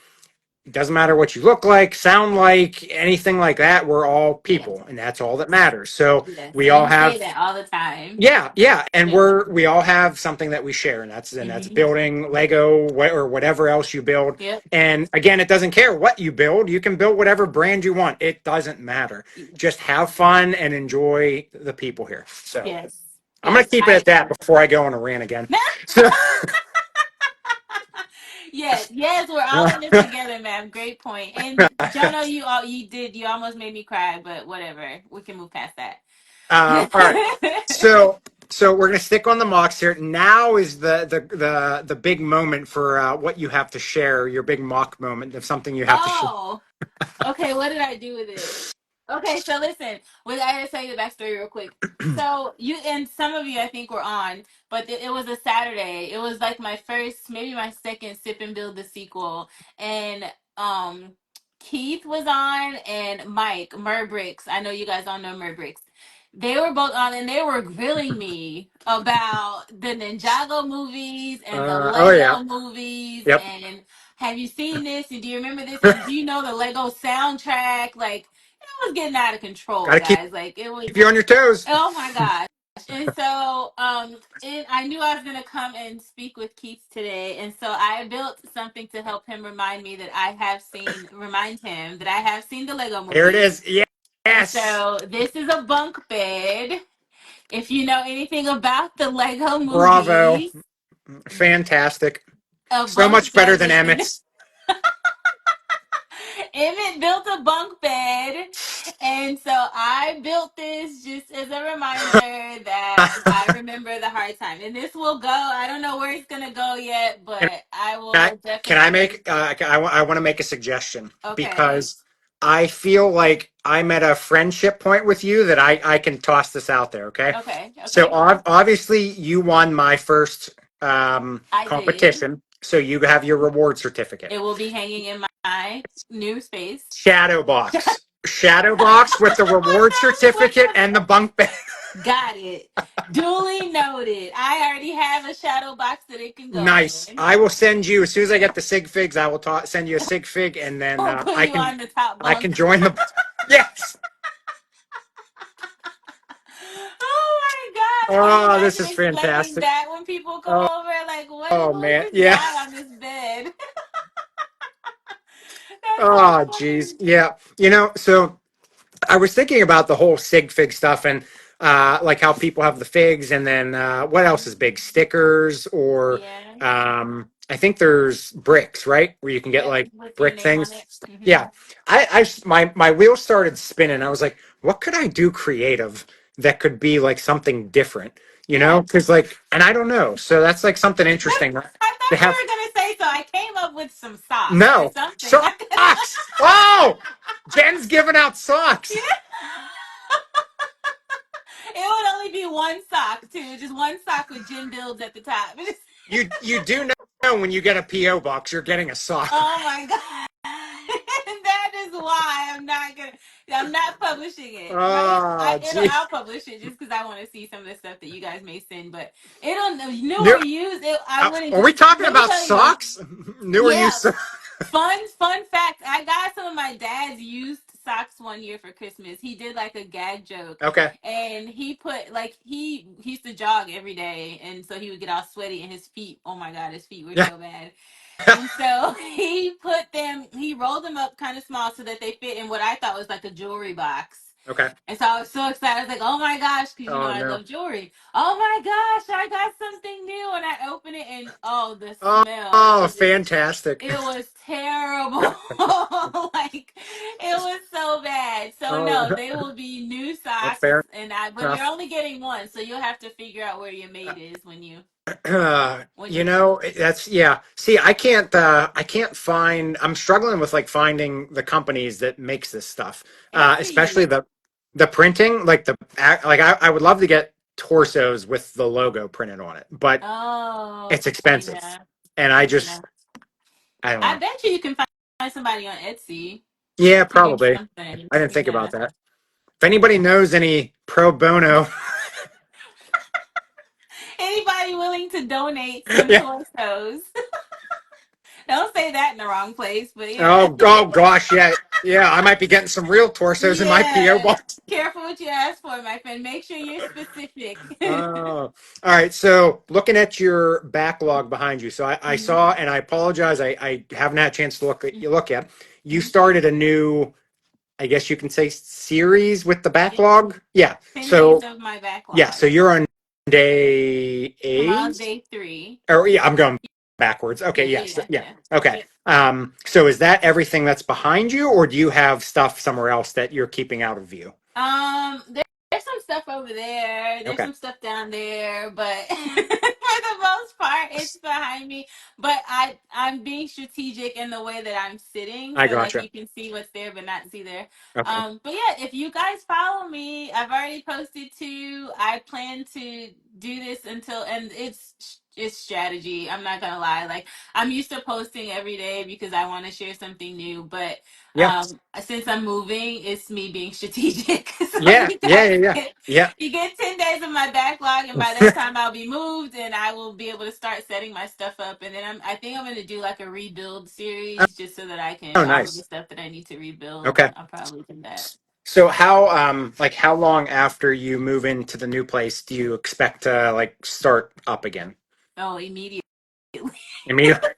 It doesn't matter what you look like, sound like, anything like that. We're all Yes. people and that's all that matters. So Yes. we And all you say have, that all the time. yeah, yeah. And Yeah. we all have something that we share and that's Hmm. building Lego or whatever else you build. Yep. And again, it doesn't care what you build. You can build whatever brand you want. It doesn't matter. Just have fun and enjoy the people here. So Yes. I'm going to Yes. keep it I at that before I go on a rant again. So, yes. Yes. We're all in this together, ma'am. Great point. And Jono, you almost made me cry, but whatever. We can move past that. all right. So we're going to stick on the mocks here. Now is the big moment for what you have to share, your big mock moment of something you have to share. Oh. Okay, what did I do with it? Okay, so listen, I gotta tell you the backstory real quick. So you and some of you I think were on, but it was a Saturday. It was like my first, maybe my second Sip and Build the sequel, and um, Keith was on and Mike Murbricks. I know you guys all know Murbricks. They were both on, and they were grilling me about the Ninjago movies and the Oh yeah. Lego movies, Yep. and have you seen this? And do you remember this? And do you know the Lego soundtrack? Like, it was getting out of control, Got to keep guys. Like, it was, you on your toes. oh my gosh. And so, I knew I was going to come and speak with Keith today. And so I built something to help him remind him that I have seen the Lego Here it movies. is. Yeah. And Yes. so this is a bunk bed. If you know anything about the Lego Bravo. movies, Fantastic. a So bunk much better bed than was in. Emmett's. Emmett built a bunk bed. And so I built this just as a reminder that I remember the hard time. And this will go. I don't know where it's going to go yet, Can but I I, will can I definitely. make? I want to make a suggestion Okay. because I feel like I'm at a friendship point with you that I can toss this out there. Okay. Okay. So Okay. obviously you won my first I did. competition, so you have your reward certificate. It will be hanging in my new space. Shadow box with the reward With certificate the and the bunk bed. Got it. Duly noted. I already have a shadow box that it can go Nice. in. I will send you as soon as I get the sig figs. I will send you a sig fig, and then We'll put you on the top I can bunk. join the. Yes. Oh my gosh. Can you Oh, this imagine is explaining fantastic. that when people come Oh, over? Like, oh what's man, this yeah. guy on this bed? That's so Oh, geez, funny. yeah. So I was thinking about the whole sig fig stuff and like how people have the figs, and then what else is big? Stickers, or Yeah. I think there's bricks, right? Where you can get Yep. like With your brick name on things. it. Hmm. Yeah, my wheels started spinning. I was like, what could I do creative that could be like something different? Yeah. Because like, and I don't know. So that's like something interesting I to thought you have. were gonna say so. I came up with some socks or No something. socks. Oh, Jen's giving out socks. It would only be one sock too, just one sock with gym builds at the top. You do know when you get a PO box, you're getting a sock. Oh my god. That is why I'm not publishing it. But Oh, gee. I'll publish it just because I want to see some of the stuff that you guys may send. But it'll new New, or used. I wouldn't are we just talking let me about tell you. socks? New or Yeah, used? fun fact. I got some of my dad's used socks one year for Christmas. He did like a gag joke, Okay. and he put like he used to jog every day, and so he would get all sweaty, and his feet. Oh my god, his feet were Yeah. so bad. And so he rolled them up kind of small so that they fit in what I thought was like a jewelry box. Okay. And so I was so excited. I was like, oh my gosh, because you know Oh I no. love jewelry. Oh my gosh, I got something new. And I open it and oh, the Oh, smell. oh, fantastic. It was terrible. Like it was so bad. So Oh, no, they will be new socks fair but you're enough. only getting one, so you'll have to figure out where your mate is when You you come. know, that's yeah. See, I can't find. I'm struggling with like finding the companies that makes this stuff, It's especially easy. the printing. Like I would love to get torsos with the logo printed on it, but Oh, it's expensive, yeah. and Yeah. I don't I know. bet you can find somebody on Etsy Yeah, printing probably. something. I didn't think Yeah. about that. If anybody knows any pro bono, Anybody willing to donate some yeah. torsos? Don't say that in the wrong place, but yeah. Oh gosh, yeah, yeah. I might be getting some real torsos in my PO Yeah. box. Careful what you ask for, my friend. Make sure you're specific. Oh, all right. So looking at your backlog behind you, so I Hmm. saw, and I apologize, I haven't had a chance to look at. You Hmm. started a new, I guess you can say, series with the Yeah. backlog. Yeah. 10 days So of my yeah. backlog. So you're on day Tomorrow's 8, day 3. or yeah, I'm going backwards. Okay. Yeah, yeah, Yes. yeah, Yeah. yeah. Okay. Yep. So is that everything that's behind you, or do you have stuff somewhere else that you're keeping out of view? There's some stuff over there. There's Okay. some stuff down there, but for the most part, it's behind me. But I'm being strategic in the way that I'm sitting, I so like gotcha. you can see what's there, but not see there. Okay. But yeah, if you guys follow me, I've already posted 2. I plan to do this and it's strategy. I'm not gonna lie. Like I'm used to posting every day because I want to share something new, but Yeah. since I'm moving, it's me being strategic. So Yeah. Yeah. Yeah. Yeah. you get 10 days of my backlog, and by that time I'll be moved and I will be able to start setting my stuff up. And then I think I'm gonna do like a rebuild Yeah. series just so that I can Oh, all of the nice. stuff that I need to rebuild. Okay. I'll probably do that. So how like how long after you move into the new place do you expect to like start up again? Oh, immediately. Immediately.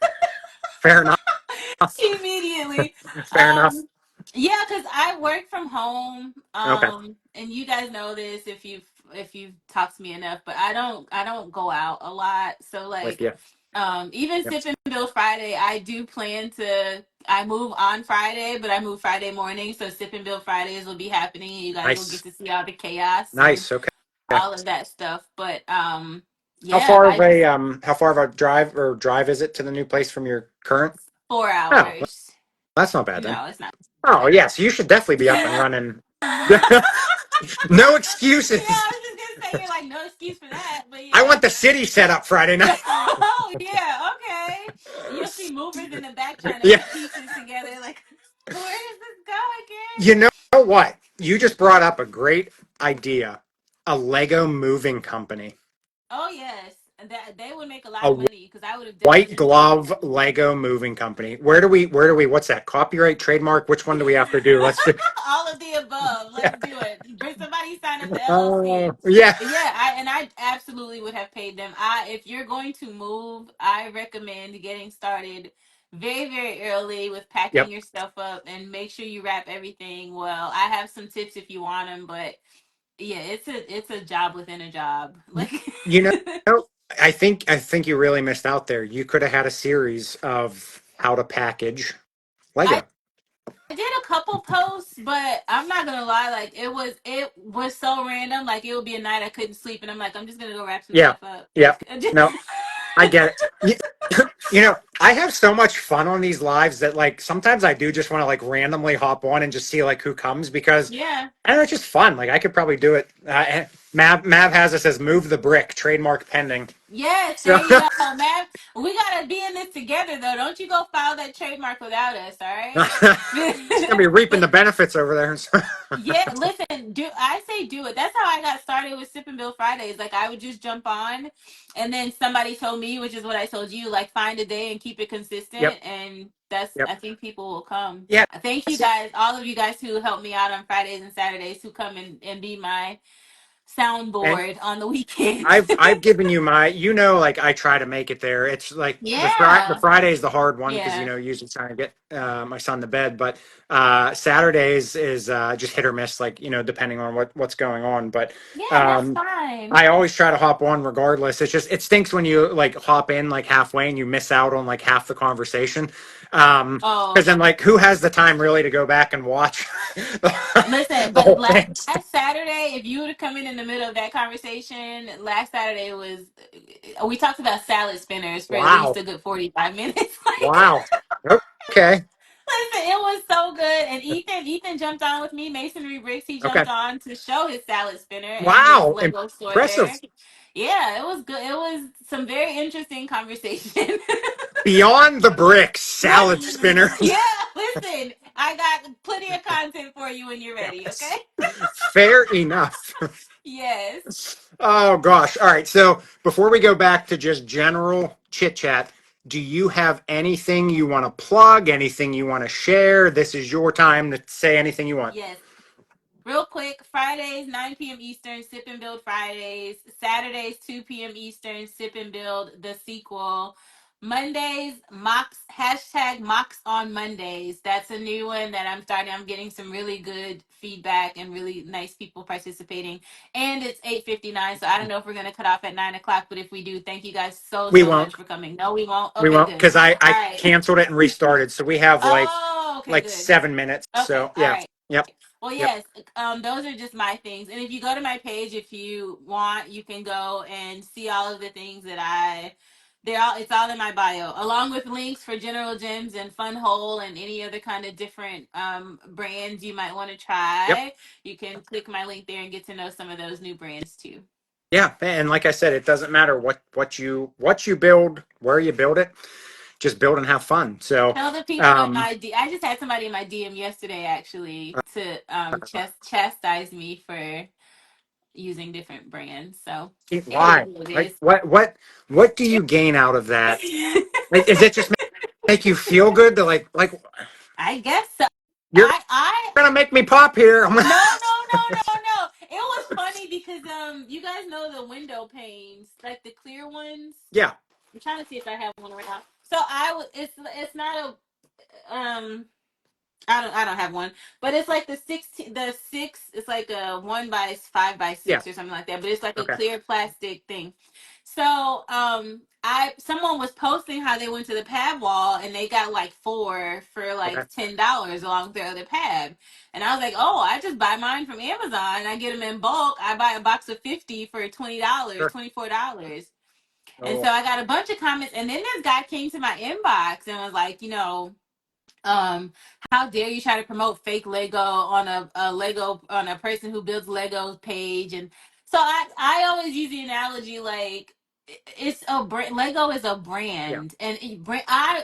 Fair enough. Immediately. Fair enough. Yeah, because I work from home. Okay. And you guys know this if you've talked to me enough, but I don't go out a lot. So With like you. even Yep. Sip and Bill Friday, I do plan to I move on Friday, but I move Friday morning. So Sip and Bill Fridays will be happening and you guys will get Nice. to see all the chaos and Nice. Okay. all of that stuff. But How yeah, far of I a just drive is it to the new place from your current? four Oh, hours. that's not bad then. No, it's not Oh, bad. yes, you should definitely be up and running. No Yeah, excuses. I was just gonna say you're like no excuse for that, but I yeah. want the city set up Friday night. Oh yeah, okay. You'll see movers in the back trying to Yeah. put pieces together. Like, where does this go again? You know what? You just brought up a great idea. a Lego moving company, Oh yes, that they would make a lot a of money because I would have white definitely glove Lego moving company. What's that? Copyright, trademark? Which one do we have to do? Let's do. all of the above. Let's do it. Bring somebody sign up the LLC. Yeah. Yeah, I absolutely would have paid them. If you're going to move, I recommend getting started very, very early with packing Yep. your stuff up and make sure you wrap everything well. I have some tips if you want them, but yeah, it's a job within a job. Like You know, I think you really missed out there. You could have had a series of how to package I Lego. did a couple posts, but I'm not gonna lie, like it was so random. Like it would be a night I couldn't sleep, and I'm like, I'm just gonna go wrap some Yeah. stuff up. Yeah. Just- No, I get it. I have so much fun on these lives that like sometimes I do just want to like randomly hop on and just see like who comes because yeah. I don't know, it's just fun. Like I could probably do it. Mav has us as move the brick, trademark pending. Yes, So there you go, man. We gotta be in this together, though. Don't you go file that trademark without us, all right? it's gonna be reaping the benefits over there. Yeah, listen, do I say do it. That's how I got started with Sip and Bill Fridays. Like I would just jump on and then somebody told me, which is what I told you, like find a day and keep it Yep. consistent and that's Yep. I think people will come. Yeah. Thank you guys, all of you guys who help me out on Fridays and Saturdays who come and be my And soundboard on the weekends. I've given you my, like I try to make it there. It's like the Yeah. Friday is the hard one because Yeah. usually trying to get my son to bed, but Saturdays is just hit or miss, like depending on what's going on. But Yeah, that's um, fine. I always try to hop on regardless. It's just it stinks when you like hop in like halfway and you miss out on like half the conversation. Oh, Because then like who has the time really to go back and watch listen, the but whole last thing? Saturday, if you would have come in the middle of that conversation, last Saturday was we talked about salad spinners for at least Wow. a good 45 minutes. Like, Wow. Okay. listen, it was so good. And Ethan jumped on with me. Masonry Bricks, he Okay. jumped on to show his salad spinner and his Wow. Lego store there. Impressive. Yeah, it was good. It was some very interesting conversation. Beyond the bricks, salad Like, spinners. yeah, listen, I got plenty of content for you when you're ready, okay? Yes. Fair enough. Yes. Oh gosh. All right. So before we go back to just general chit chat, do you have anything you want to plug? Anything you want to share? This is your time to say anything you want. Yes. Real quick, Fridays, 9 p.m. Eastern, Sip and Build Fridays. Saturdays, 2 p.m. Eastern, Sip and Build the sequel. Mondays, Mox, hashtag Mox on Mondays. That's a new one that I'm starting. I'm getting some really good feedback and really nice people participating. And it's 8:59, so I don't know if we're going to cut off at 9 o'clock, but if we do, thank you guys so, We so won't. much for coming. No, we won't. We Okay, won't good. because I All I right. canceled it and restarted. So we have Oh, okay, like good. 7 minutes. Okay, So all yeah. right. Yep. Well, Yep. yes, those are just my things. And if you go to my page, if you want, you can go and see all of the things that it's all in my bio, along with links for General Gyms and Fun Hole and any other kind of different brands you might want to Yep. try. You can click my link there and get to know some of those new brands too. Yeah, and like I said, it doesn't matter what you build, where you build it, just build and have fun. So, Tell the people in um, my I just had somebody in my DM yesterday actually to chastise me for using different brands. So it is why? what Like, it what do you gain out of that? is. Like, is it just make you feel good to like I guess so. you're I gonna make me pop here? no. It was funny because you guys know the window panes, like the clear ones. Yeah, I'm trying to see if I have one right now. So it's not a I don't have one, but it's like the six. It's like a 1 by 5 by 6 yeah, or something like that. But it's like a okay, clear plastic thing. So I someone was posting how they went to the pad wall and they got like four for okay, like $10 along with their other pad, and I was like, oh, I just buy mine from Amazon. I get them in bulk. I buy a box of 50 for $20, sure. $24. And Oh, so I got a bunch of comments, and then this guy came to my inbox and was like, um how dare you try to promote fake Lego on a Lego on a person who builds Legos page. And so I always use the analogy like it's a brand. Lego is a Yeah, brand, and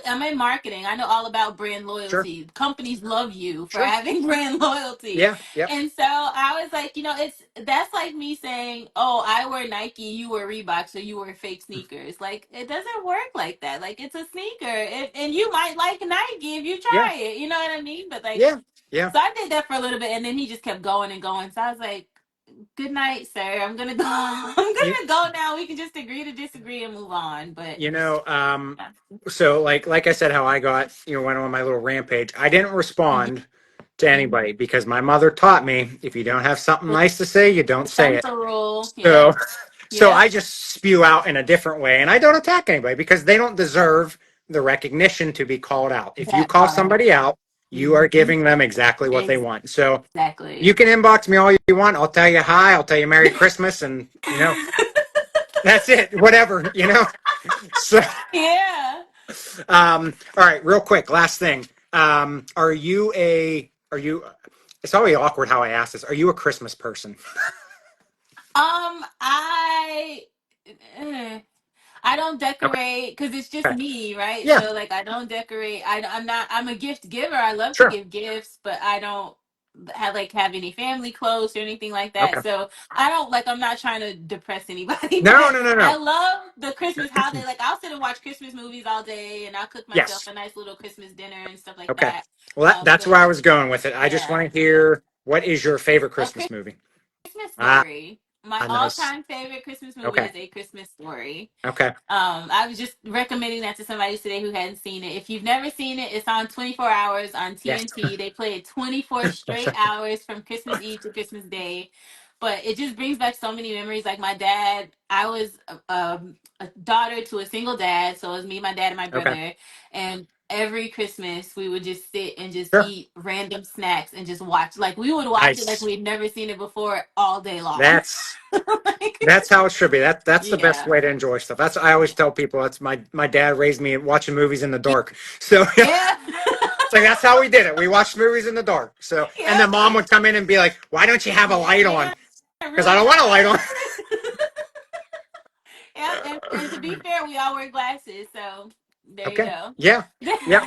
I'm in marketing. I know all about brand sure, loyalty. Companies love you for sure. having brand loyalty, Yeah, yep, and so I was like, it's that's like me saying, "Oh, I wear Nike, you wear Reebok, so you wear fake sneakers." Like it doesn't work like that. Like it's a sneaker, and you might like Nike if you yeah, try it. You know what I mean? But like, yeah, yeah. so I did that for a little bit, and then he just kept going and going. So I was like, good night, sir. I'm gonna go. I'm You, gonna go now. We can just agree to disagree and move on. But you know, yeah. so like I said, how I got, went on my little rampage. I didn't respond to Mhm. anybody because my mother taught me if you don't have something nice to say, you don't The say it. central rule. So Yep. so Yep. I just spew out in a different way and I don't attack anybody because they don't deserve the recognition to be called out. If you That call part. somebody out, you are Mhm. giving them exactly what they want. So you Exactly. can inbox me all you want. I'll tell you hi, I'll tell you Merry Christmas, and that's it. Whatever. So Yeah. all right, real quick, last thing. Are you it's always awkward how I ask this. Are you a Christmas person? I. eh, I don't Okay. decorate because it's just me, right? Yeah, So like I don't decorate. I'm not. I'm a gift giver. I love to sure. give gifts, but I don't have any family close or anything like that. Okay. So I don't like. I'm not trying to depress anybody, No, but no, no, I no. love the Christmas holiday. Like I'll sit and watch Christmas movies all day, and I'll cook myself Yes. a nice little Christmas dinner and stuff like Okay. that. Well, that's But where I was going with it. I just yeah, want to hear what is your favorite a Christmas movie? Christmas Ah, story. My nice. all-time favorite Christmas movie Okay. is A Christmas Story. Okay. I was just recommending that to somebody today who hadn't seen it. If you've never seen it, it's on 24 hours on Yes. TNT. They play it 24 straight hours from Christmas Eve to Christmas Day. But it just brings back so many memories. Like my dad, I was a daughter to a single dad, so it was me, my dad, and my Okay. brother. And every Christmas, we would just sit and just Sure. eat random snacks and just watch. Like we would watch it like Nice. we'd never seen it before all day long. That's Like, that's how it should be. That's the best yeah, way to enjoy stuff. That's I always yeah, tell people. That's my dad raised me watching movies in the dark. So yeah, yeah. it's like that's how we did it. We watched movies in the dark. So and Yep. then mom would come in and be like, "Why don't you have a light on?" Yeah, Because I ruin don't the want a light on. Yep, and to be fair, we all wear glasses, so there you Okay. go. Yeah. Yep.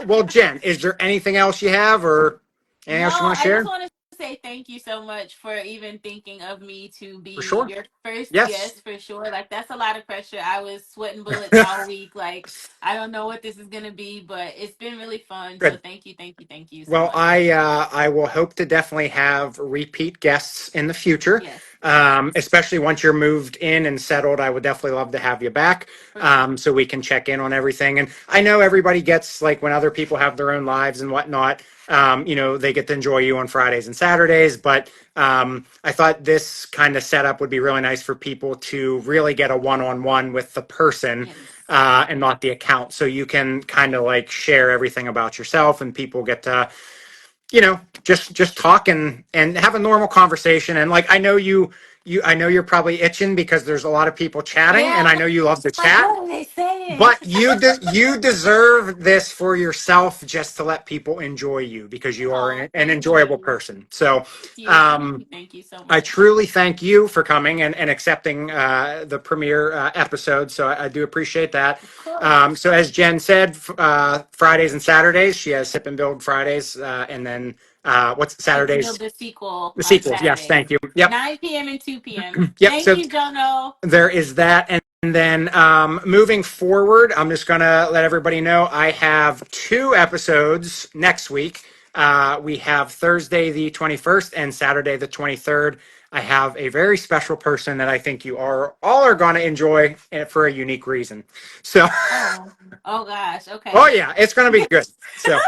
Well, Jen, is there anything else you have or anything No, else you want to I just share? want to say thank you so much for even thinking of me to For be sure. your first Yes. guest for sure. Like that's a lot of pressure. I was sweating bullets all week. Like I don't know what this is gonna be, but it's been really fun. So Good. thank you, thank you, thank you so Well, much. I will hope to definitely have repeat guests in the future, Yes, yes, especially once you're moved in and settled. I would definitely love to have you back, for sure. so we can check in on everything. And I know everybody gets like when other people have their own lives and whatnot. They get to enjoy you on Fridays and Saturdays, but I thought this kind of setup would be really nice for people to really get a one-on-one with the person Yes, and not the account. So you can kind of like share everything about yourself, and people get to, just talk and have a normal conversation. And like I know you're probably itching because there's a lot of people chatting, yeah. and I know you love to Like chat. what are they saying? But you deserve this for yourself, just to let people enjoy you because you are Oh, an thank enjoyable you. person. So um, Thank you so I much. truly thank you for coming and accepting the premiere episode. So I do appreciate that. Of course. So as Jen said, Fridays and Saturdays, she has Sip and Build Fridays, and then what's Sip and Build Saturdays? the sequel The on sequels. Yes, Saturdays, thank you. Yep, 9 p.m. and 2 p.m. yep. Thank So you, Jono. there is that. And then moving forward, I'm just going to let everybody know I have two episodes next week. We have Thursday the 21st and Saturday the 23rd. I have a very special person that I think you are all are going to enjoy for a unique reason. So, Oh, oh gosh. oh Okay. yeah, it's going to be good. So,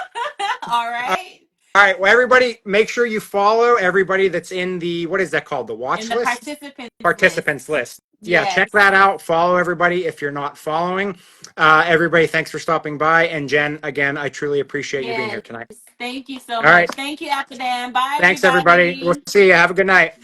All right. all right. Well, everybody, make sure you follow everybody that's in the, what is that called? The In watch the list? participants list. Participants list. Yeah, Yes. check that out. Follow everybody if you're not following. Everybody, thanks for stopping by. And Jen, again, I truly appreciate you being Yes. here tonight. Thank you so All right. much. Thank you, Appadan. Bye, Thanks, everybody. We'll everybody. see you. Have a good night.